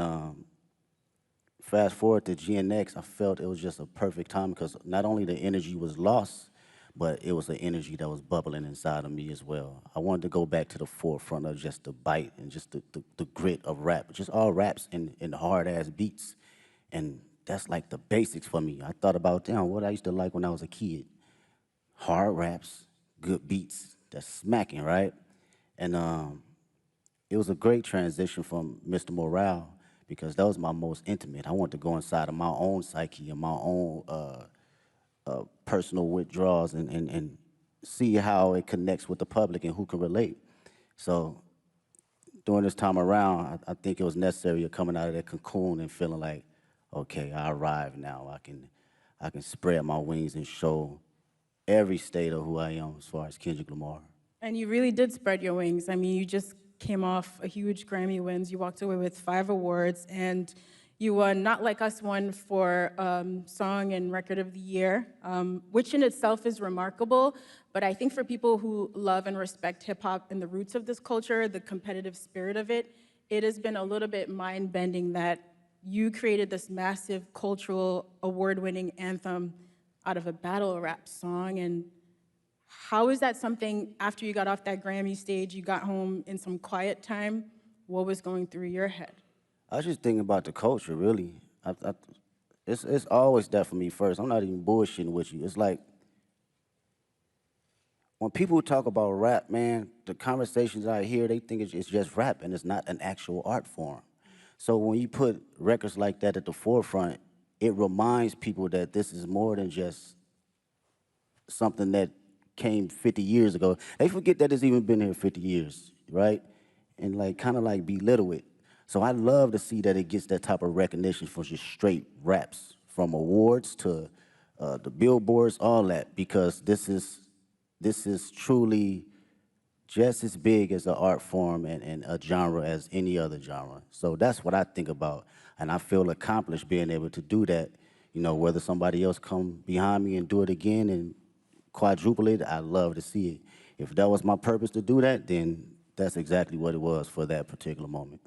fast forward to GNX, I felt it was just a perfect time because not only the energy was lost, but it was the energy that was bubbling inside of me as well. I wanted to go back to the forefront of just the bite and just the grit of rap, just all raps and hard-ass beats. And that's like the basics for me. I thought about, damn, what I used to like when I was a kid. Hard raps, good beats, that's smacking, right? And it was a great transition from Mr. Morale because that was my most intimate. I wanted to go inside of my own psyche and my own personal withdrawals and see how it connects with the public and who can relate. So during this time around, I think it was necessary of coming out of that cocoon and feeling like, okay, I arrived now. I can spread my wings and show every state of who I am as far as Kendrick Lamar. And you really did spread your wings. I mean, you just came off a huge Grammy wins. You walked away with 5 awards, and you won Not Like Us won for Song and Record of the Year, which in itself is remarkable. But I think for people who love and respect hip hop and the roots of this culture, the competitive spirit of it, it has been a little bit mind-bending that you created this massive cultural award-winning anthem out of a battle rap song. And how is that something, after you got off that Grammy stage, you got home in some quiet time, what was going through your head? I was just thinking about the culture, really. It's always that for me first. I'm not even bullshitting with you. It's like, when people talk about rap, man, the conversations I hear, they think it's just rap and it's not an actual art form. So when you put records like that at the forefront, it reminds people that this is more than just something that came 50 years ago. They forget that it's even been here 50 years, right? And like kind of like belittle it. So I love to see that it gets that type of recognition for just straight raps, from awards to the billboards, all that, because this is truly just as big as an art form and a genre as any other genre. So that's what I think about, and I feel accomplished being able to do that. You know, whether somebody else come behind me and do it again and quadruple it, I love to see it. If that was my purpose to do that, then that's exactly what it was for that particular moment.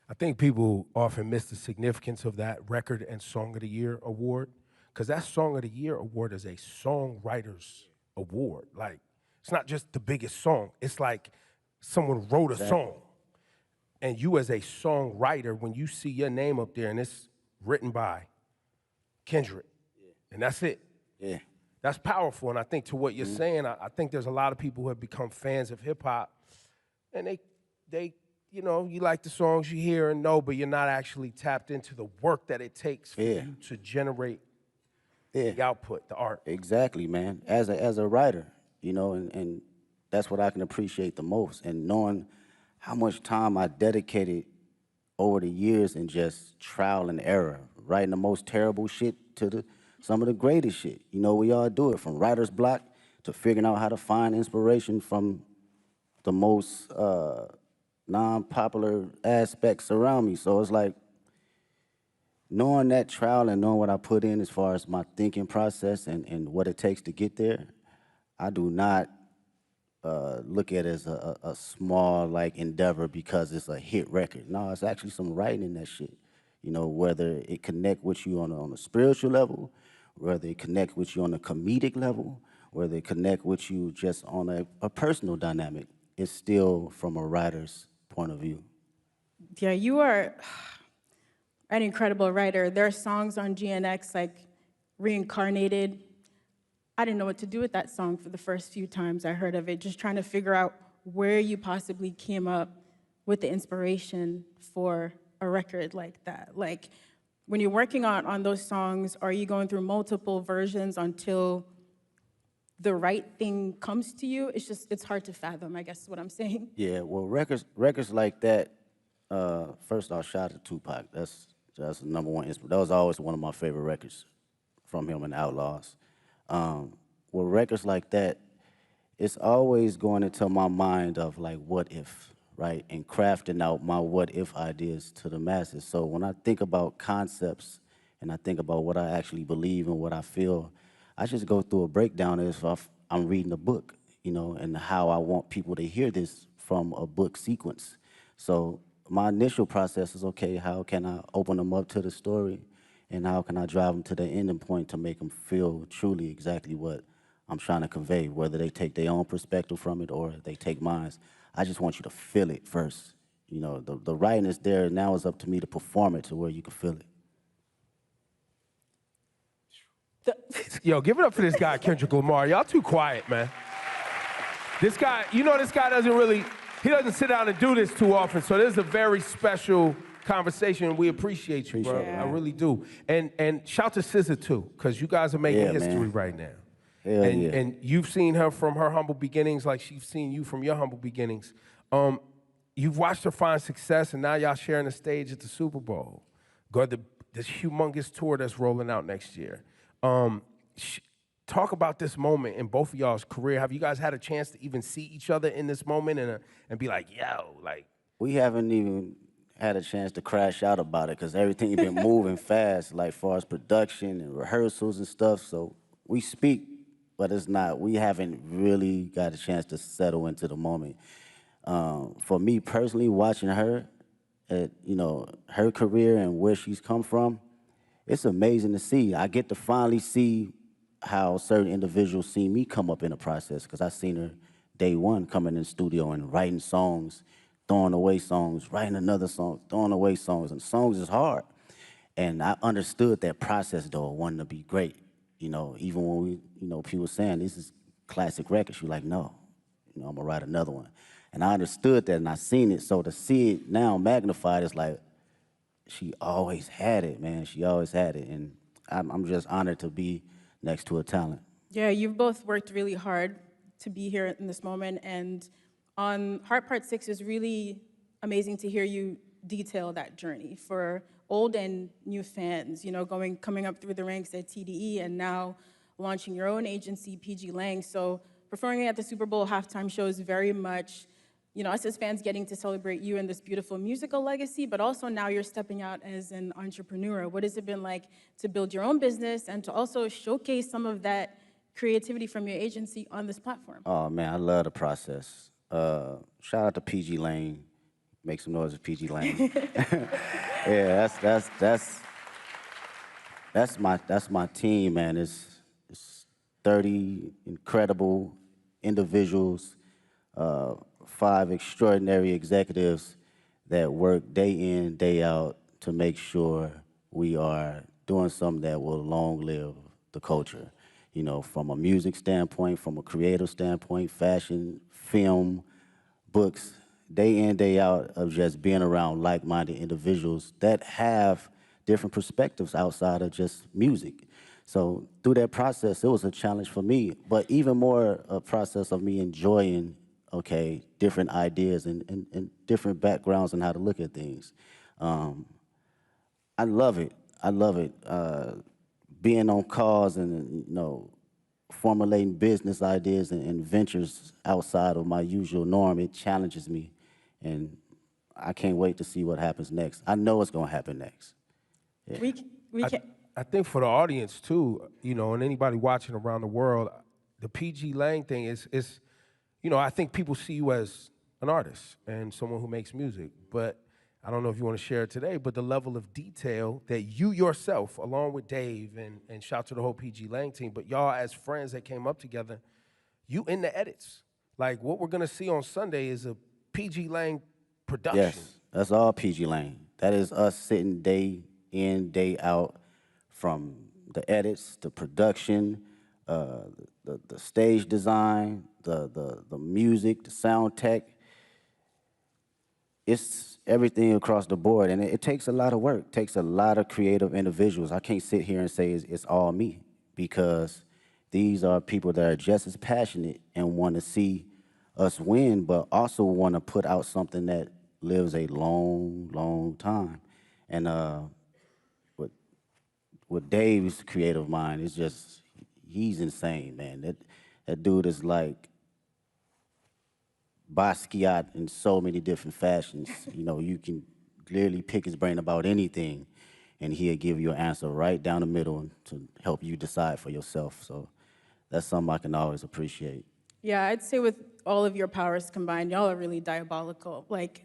I think people often miss the significance of that Record and Song of the Year award, because that Song of the Year award is a songwriter's award. Like, it's not just the biggest song. It's like someone wrote a song. And you as a songwriter, when you see your name up there and it's written by Kendrick, and that's it. Yeah. That's powerful. And I think to what you're saying, I think there's a lot of people who have become fans of hip hop, and they you know, you like the songs you hear and know, but you're not actually tapped into the work that it takes for you to generate the output, the art. Exactly, man. As a writer, you know, and that's what I can appreciate the most. And knowing how much time I dedicated over the years in just trial and error, writing the most terrible shit to some of the greatest shit. You know, we all do it, from writer's block to figuring out how to find inspiration from the most non-popular aspects around me. So it's like, knowing that trial and knowing what I put in as far as my thinking process and what it takes to get there, I do not look at it as a small like endeavor because it's a hit record. No, it's actually some writing in that shit. You know, whether it connect with you on a spiritual level, whether it connect with you on a comedic level, whether it connect with you just on a personal dynamic, it's still from a writer's point of view. Yeah, you are an incredible writer. There are songs on GNX like Reincarnated. I didn't know what to do with that song for the first few times I heard of it, just trying to figure out where you possibly came up with the inspiration for a record like that. Like, when you're working on those songs, are you going through multiple versions until the right thing comes to you? It's hard to fathom, I guess is what I'm saying. Yeah, well, records like that, first off, shout out to Tupac. That's the number one inspiration. That was always one of my favorite records from him and Outlaws. With records like that, it's always going into my mind of like, what if, right? And crafting out my what if ideas to the masses. So when I think about concepts and I think about what I actually believe and what I feel, I just go through a breakdown as if I'm reading a book, you know, and how I want people to hear this from a book sequence. So my initial process is, okay, how can I open them up to the story, and how can I drive them to the ending point to make them feel truly exactly what I'm trying to convey, whether they take their own perspective from it or they take mine. I just want you to feel it first. You know, the writing is there, now it's up to me to perform it to where you can feel it. Yo, give it up for this guy, Kendrick Lamar. Y'all too quiet, man. This guy, you know this guy he doesn't sit down and do this too often, so this is a very special conversation. We appreciate you, bro. I really do. And shout to SZA too, because you guys are making history right now. Hell yeah. And you've seen her from her humble beginnings like she's seen you from your humble beginnings. You've watched her find success, and now y'all sharing the stage at the Super Bowl. This humongous tour that's rolling out next year. Talk about this moment in both of y'all's career. Have you guys had a chance to even see each other in this moment and be like, yo, like? We haven't even had a chance to crash out about it because everything been moving fast, like far as production and rehearsals and stuff. So we speak, but we haven't really got a chance to settle into the moment. For me personally, watching her, her career and where she's come from, it's amazing to see. I get to finally see how certain individuals see me come up in the process, because I seen her day one coming in the studio and writing songs, throwing away songs, writing another song, throwing away songs, and songs is hard. And I understood that process though, wanting to be great. You know, even when people saying this is classic records, you're like, no, I'm gonna write another one. And I understood that and I seen it, so to see it now magnified, it's like, she always had it, man. She always had it, and I'm just honored to be next to a talent. Yeah, you've both worked really hard to be here in this moment, and on Heart Part 6 is really amazing to hear you detail that journey for old and new fans, coming up through the ranks at TDE and now launching your own agency, PG Lang. So performing at the Super Bowl halftime show is very much us as fans getting to celebrate you and this beautiful musical legacy, but also now you're stepping out as an entrepreneur. What has it been like to build your own business and to also showcase some of that creativity from your agency on this platform? Oh man, I love the process. Shout out to PG Lane. Make some noise with PG Lane. Yeah, that's my team, man. It's 30 incredible individuals, 5 extraordinary executives that work day in, day out to make sure we are doing something that will long live the culture. From a music standpoint, from a creative standpoint, fashion, film, books, day in, day out of just being around like-minded individuals that have different perspectives outside of just music. So through that process, it was a challenge for me, but even more a process of me enjoying different ideas and different backgrounds and how to look at things. I love it. I love it. Being on calls and, formulating business ideas and ventures outside of my usual norm, it challenges me. And I can't wait to see what happens next. I know it's going to happen next. Yeah. I think for the audience too, and anybody watching around the world, the PG Lang thing is I think people see you as an artist and someone who makes music, but I don't know if you want to share it today, but the level of detail that you yourself, along with Dave and shout to the whole PG Lang team, but y'all as friends that came up together, you in the edits. Like what we're gonna see on Sunday is a PG Lang production. Yes, that's all PG Lang. That is us sitting day in, day out, from the edits, the production, the stage design, the music, the sound tech. It's everything across the board, and it takes a lot of work. It takes a lot of creative individuals. I can't sit here and say it's all me, because these are people that are just as passionate and want to see us win, but also want to put out something that lives a long, long time. And with Dave's creative mind, it's just, he's insane, man. That dude is like Basquiat in so many different fashions. You can clearly pick his brain about anything, and he'll give you an answer right down the middle to help you decide for yourself. So that's something I can always appreciate. Yeah, I'd say with all of your powers combined, y'all are really diabolical. Like,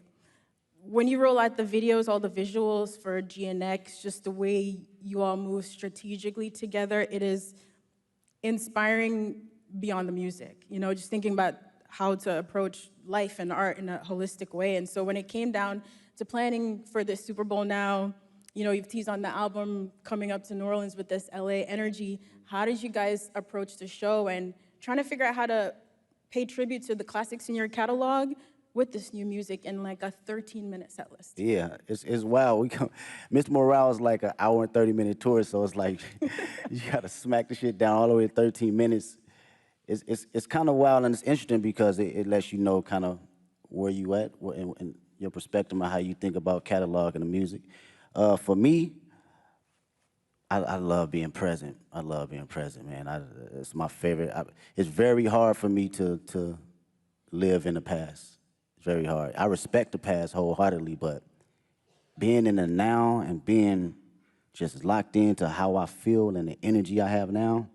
when you roll out the videos, all the visuals for GNX, just the way you all move strategically together, it is inspiring beyond the music. You know, just thinking about how to approach life and art in a holistic way. And so when it came down to planning for this Super Bowl now, you know, you've teased on the album coming up to New Orleans with this LA energy. How did you guys approach the show and trying to figure out how to pay tribute to the classics in your catalog with this new music in like a 13-minute set list? Yeah, it's wild. Mr. Morale's like an hour and 30-minute tour, so it's like you gotta smack the shit down all the way to 13 minutes. It's kind of wild and it's interesting because it lets you know kind of where you at and your perspective on how you think about catalog and the music. For me, I love being present. I love being present, man. It's my favorite. It's very hard for me to live in the past. It's very hard. I respect the past wholeheartedly, but being in the now and being just locked into how I feel and the energy I have now,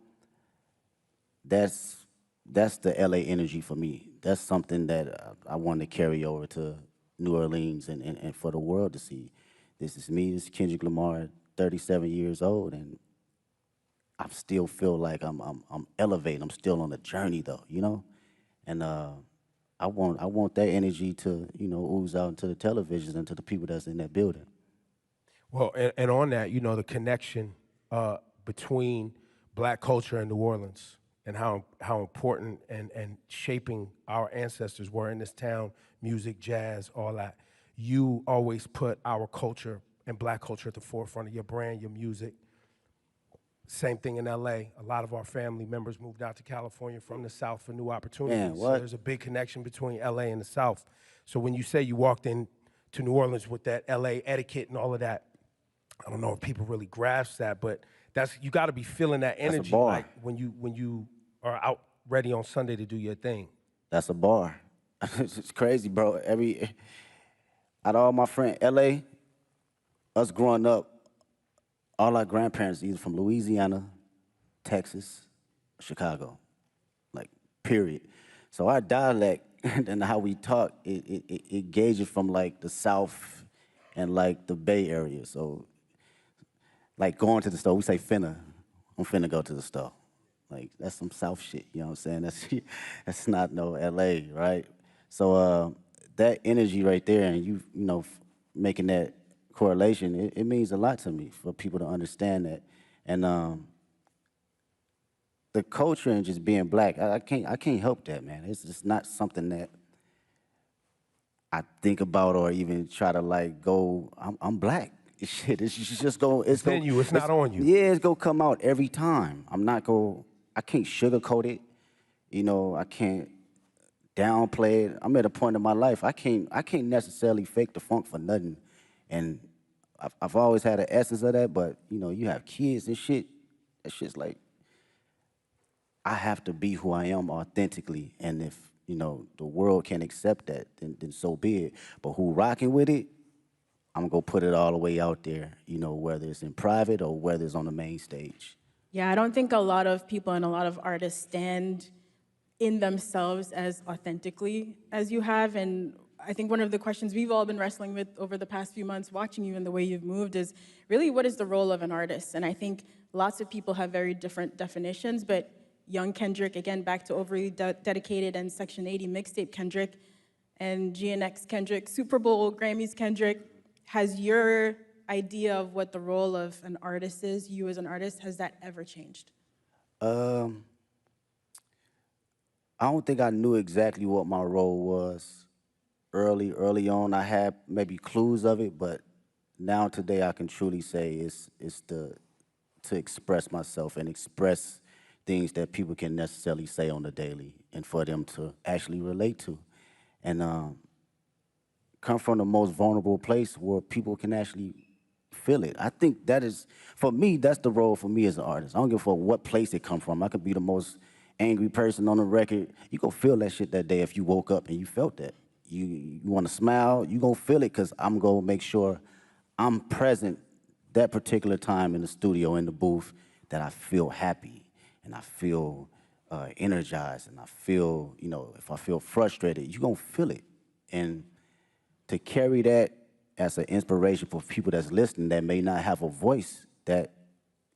that's the LA energy for me. That's something that I want to carry over to New Orleans and for the world to see. This is me, this is Kendrick Lamar, 37 years old, and I still feel like I'm elevating. I'm still on the journey though, you know? And I want that energy to, you know, ooze out into the televisions and to the people that's in that building. Well, and on that, you know, the connection between black culture and New Orleans and how important and shaping our ancestors were in this town, music, jazz, all that. You always put our culture and black culture at the forefront of your brand, your music. Same thing in LA. A lot of our family members moved out to California from the South for new opportunities. Man, so there's a big connection between LA and the South. So when you say you walked in to New Orleans with that LA etiquette and all of that, I don't know if people really grasp that, but you got to be feeling that energy. That's a bar. Like when you are out ready on Sunday to do your thing. That's a bar. It's crazy, bro. Out of all my friends, LA, us growing up, all our grandparents either from Louisiana, Texas, Chicago, like, period. So our dialect and how we talk, it gauges from like the South and like the Bay Area. So like going to the store, we say finna. I'm finna go to the store. Like that's some South shit, you know what I'm saying? That's not no LA, right? So that energy right there and you know, making that correlation, it means a lot to me for people to understand that. And the culture and just being black, I can't help that, man. It's just not something that I think about or even try to like go, I'm black. Shit, it's just go. It's in you, it's not on you. Yeah, it's gonna come out every time. I can't sugarcoat it. You know, I can't downplay it. I'm at a point in my life, I can't necessarily fake the funk for nothing. And I've always had an essence of that, but you know, you have kids and shit. That shit's like, I have to be who I am authentically. And if, you know, the world can't accept that, then so be it. But who rocking with it, I'm gonna go put it all the way out there, you know, whether it's in private or whether it's on the main stage. Yeah, I don't think a lot of people and a lot of artists stand in themselves as authentically as you have. And I think one of the questions we've all been wrestling with over the past few months, watching you and the way you've moved, is really what is the role of an artist? And I think lots of people have very different definitions, but young Kendrick, again, back to Overly Dedicated and Section 80 mixtape Kendrick, and GNX Kendrick, Super Bowl, Grammys Kendrick, has your idea of what the role of an artist is, you as an artist, has that ever changed? I don't think I knew exactly what my role was early on. I had maybe clues of it, but now today I can truly say it's to express myself and express things that people can necessarily say on the daily and for them to actually relate to. And come from the most vulnerable place where people can actually feel it. I think that is, for me, that's the role for me as an artist. I don't give a fuck what place it come from. I could be the most angry person on the record. You gonna feel that shit that day if you woke up and you felt that. You wanna smile, you gonna feel it, because I'm gonna make sure I'm present that particular time in the studio, in the booth, that I feel happy and I feel energized and I feel, you know, if I feel frustrated, you gonna feel it. And to carry that as an inspiration for people that's listening that may not have a voice that,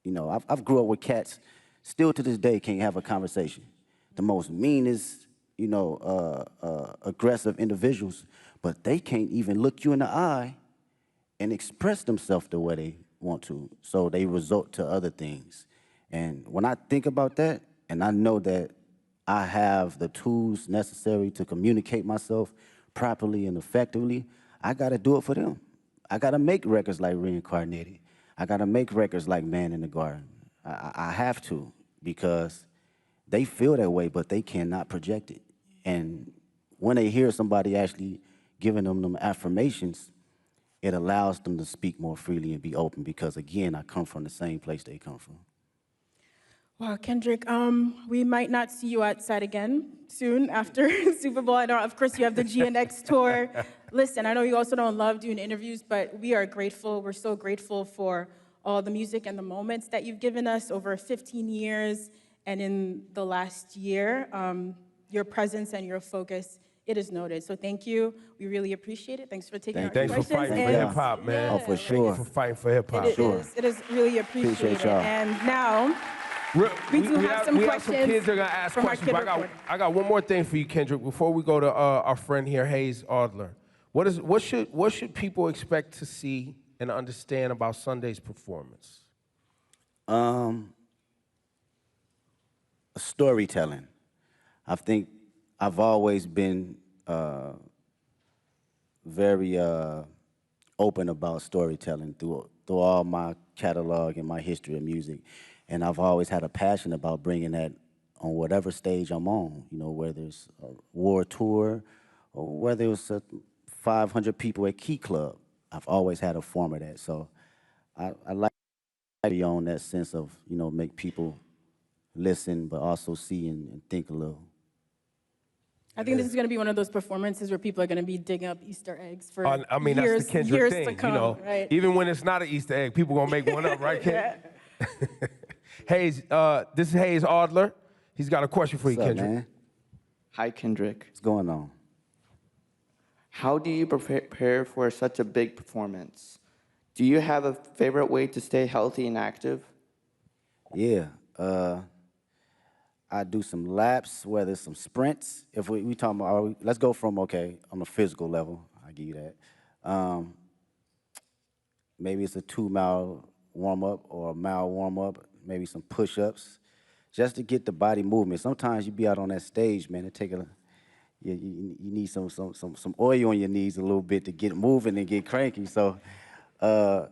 you know, I've grew up with cats, still to this day can't have a conversation. The most meanest, you know, aggressive individuals, but they can't even look you in the eye and express themselves the way they want to. So they resort to other things. And when I think about that, and I know that I have the tools necessary to communicate myself properly and effectively, I gotta do it for them. I gotta make records like Reincarnated. I gotta make records like Man in the Garden. I have to, because they feel that way, but they cannot project it. And when they hear somebody actually giving them affirmations, it allows them to speak more freely and be open, because again, I come from the same place they come from. Wow, Kendrick, we might not see you outside again soon after Super Bowl. I know, of course, you have the GNX tour. Listen, I know you also don't love doing interviews, but we are grateful. We're so grateful for all the music and the moments that you've given us over 15 years. And in the last year, your presence and your focus, it is noted. So thank you. We really appreciate it. Thanks for taking our questions. Thanks for fighting for hip-hop, man. Oh, for sure. Thank you for fighting for hip-hop. It is really appreciated. y'all. And now, we do have some questions. Some kids are gonna ask from our questions. kid But reporter. I got one more thing for you, Kendrick. Before we go to our friend here, Hayes Adler, what should people expect to see and understand about Sunday's performance? Storytelling. I think I've always been very open about storytelling through all my catalog and my history of music. And I've always had a passion about bringing that on whatever stage I'm on, you know, whether it's a war tour or whether it's 500 people at Key Club. I've always had a form of that. So I like to be on that sense of, you know, make people listen, but also see and think a little. I think this is going to be one of those performances where people are going to be digging up Easter eggs for I mean, years, that's the Kendrick years thing, to come, you know. right? Even when it's not an Easter egg, people gonna make one up, right, Ken? Hayes, this is Hayes Adler. He's got a question for you, What's up, Kendrick. man? Hi, Kendrick. What's going on? How do you prepare for such a big performance? Do you have a favorite way to stay healthy and active? Yeah, I do some laps, whether it's some sprints. If we talking about, let's go from, okay, on a physical level, I'll give you that. Maybe it's a 2-mile warm-up or a mile warm-up, maybe some push-ups, just to get the body movement. Sometimes you be out on that stage, man, it take you need some oil on your knees a little bit to get moving and get cranky. So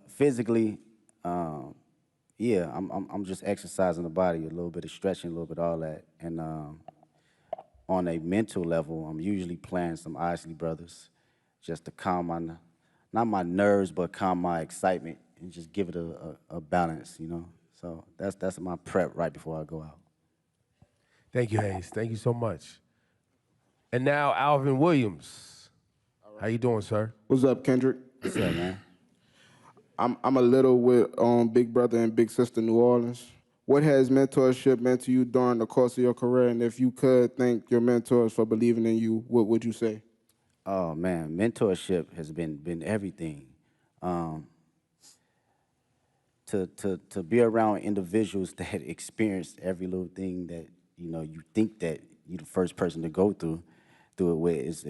physically, yeah, I'm just exercising the body, a little bit of stretching, a little bit of all that. And on a mental level, I'm usually playing some Isley Brothers just to calm not my nerves, but calm my excitement and just give it a balance, you know? So that's my prep right before I go out. Thank you, Hayes. Thank you so much. And now, Alvin Williams. How you doing, sir? What's up, Kendrick? What's up, man? I'm a little with Big Brother and Big Sister New Orleans. What has mentorship meant to you during the course of your career? And if you could thank your mentors for believing in you, what would you say? Oh, man, mentorship has been everything. To be around individuals that experienced every little thing that, you know, you think that you're the first person to go through it with,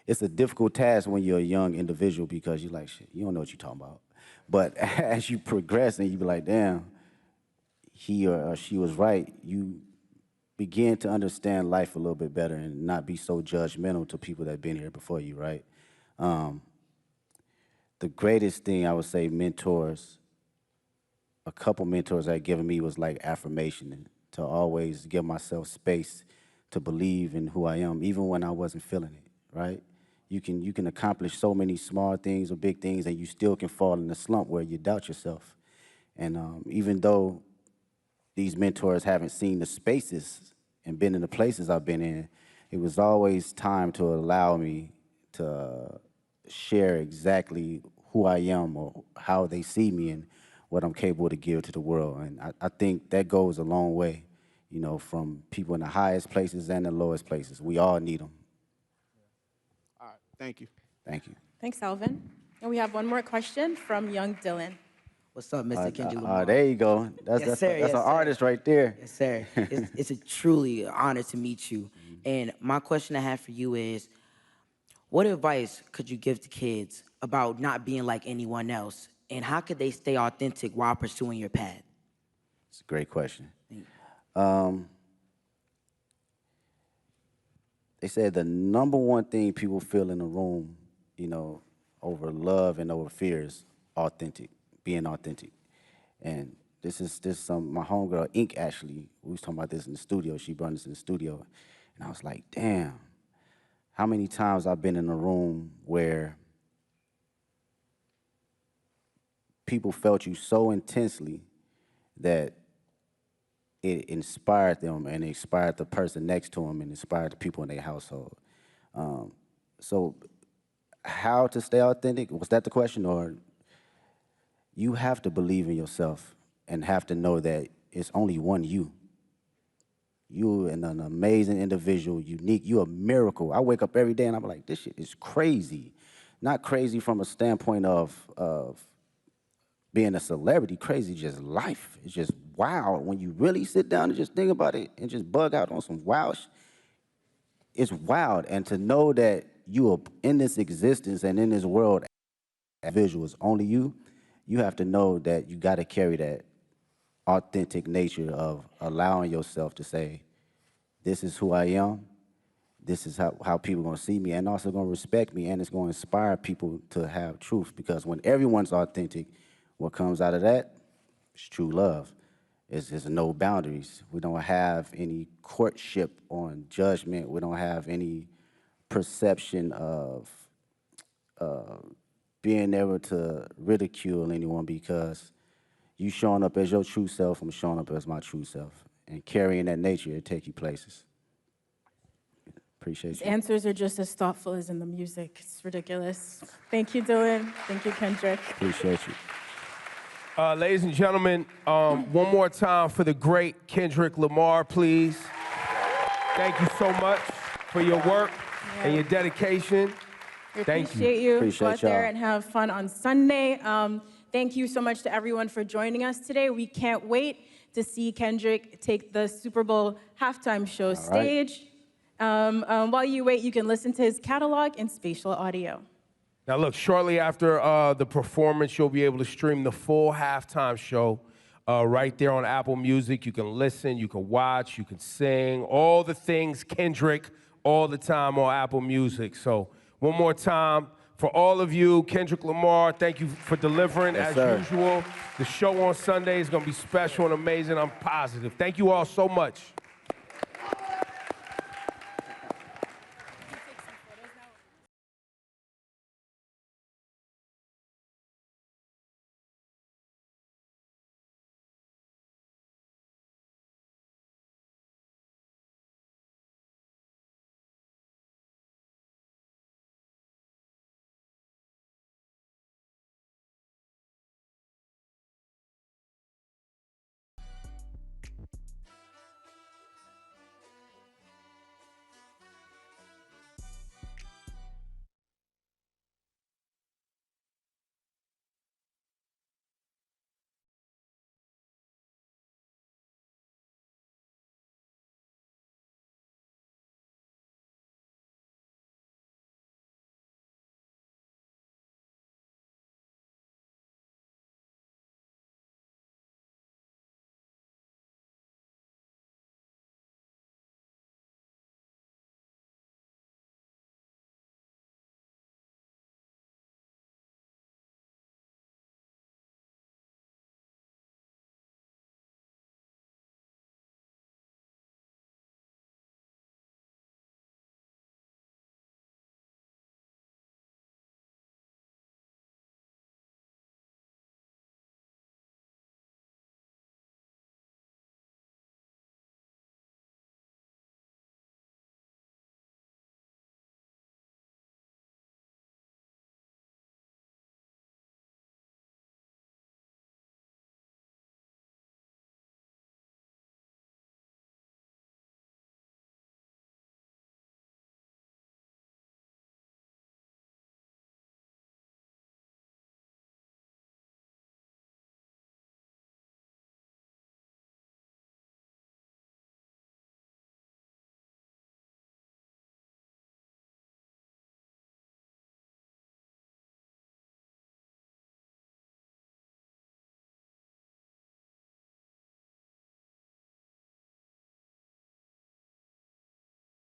it's a difficult task when you're a young individual, because you're like, shit, you don't know what you're talking about. But as you progress and you be like, damn, he or she was right, you begin to understand life a little bit better and not be so judgmental to people that have been here before you, right? The greatest thing I would say mentors, a couple mentors that given me was like affirmation, and to always give myself space to believe in who I am, even when I wasn't feeling it, right? You can accomplish so many small things or big things, and you still can fall in a slump where you doubt yourself. And even though these mentors haven't seen the spaces and been in the places I've been in, it was always time to allow me to share exactly who I am or how they see me and what I'm capable to give to the world. And I think that goes a long way, you know, from people in the highest places and the lowest places. We all need them. All right, thank you. Thank you. Thanks, Alvin. And we have one more question from young Dylan. What's up, Mr. Kendrick Lamar? There you go. That's Yes, sir, that's yes, an sir. artist right there. Yes, sir. It's a truly honor to meet you. And my question I have for you is, what advice could you give to kids about not being like anyone else? And how could they stay authentic while pursuing your path? It's a great question. They said the number one thing people feel in a room, you know, over love and over fear is authentic, being authentic. And this is my homegirl, Ink, actually, we was talking about this in the studio. She brought this in the studio. And I was like, damn, how many times I've been in a room where people felt you so intensely that it inspired them and it inspired the person next to them and inspired the people in their household. So how to stay authentic? Was that the question? Or you have to believe in yourself and have to know that it's only one you. You're an amazing individual, unique. You're a miracle. I wake up every day and I'm like, this shit is crazy. Not crazy from a standpoint of being a celebrity, crazy, just life. It's just wild. When you really sit down and just think about it and just bug out on some wild it's wild. And to know that you are in this existence and in this world, visuals, only you have to know that you gotta carry that authentic nature of allowing yourself to say, this is who I am, this is how people are gonna see me and also gonna respect me, and it's gonna inspire people to have truth, because when everyone's authentic, what comes out of that is true love. It's no boundaries. We don't have any courtship on judgment. We don't have any perception of being able to ridicule anyone, because you showing up as your true self, I'm showing up as my true self. And carrying that nature, it take you places. Appreciate His you. answers are just as thoughtful as in the music. It's ridiculous. Thank you, Dylan. Thank you, Kendrick. Appreciate you. Ladies and gentlemen, one more time for the great Kendrick Lamar, please. Thank you so much for your work and your dedication. We Thank appreciate you. Appreciate Go out there y'all. and have fun on Sunday. Thank you so much to everyone for joining us today. We can't wait to see Kendrick take the Super Bowl halftime show stage. While you wait, you can listen to his catalog in spatial audio. Now look, shortly after the performance, you'll be able to stream the full halftime show right there on Apple Music. You can listen, you can watch, you can sing, all the things Kendrick all the time on Apple Music. So one more time, for all of you, Kendrick Lamar, thank you for delivering as usual. The show on Sunday is gonna be special and amazing, I'm positive. Thank you all so much.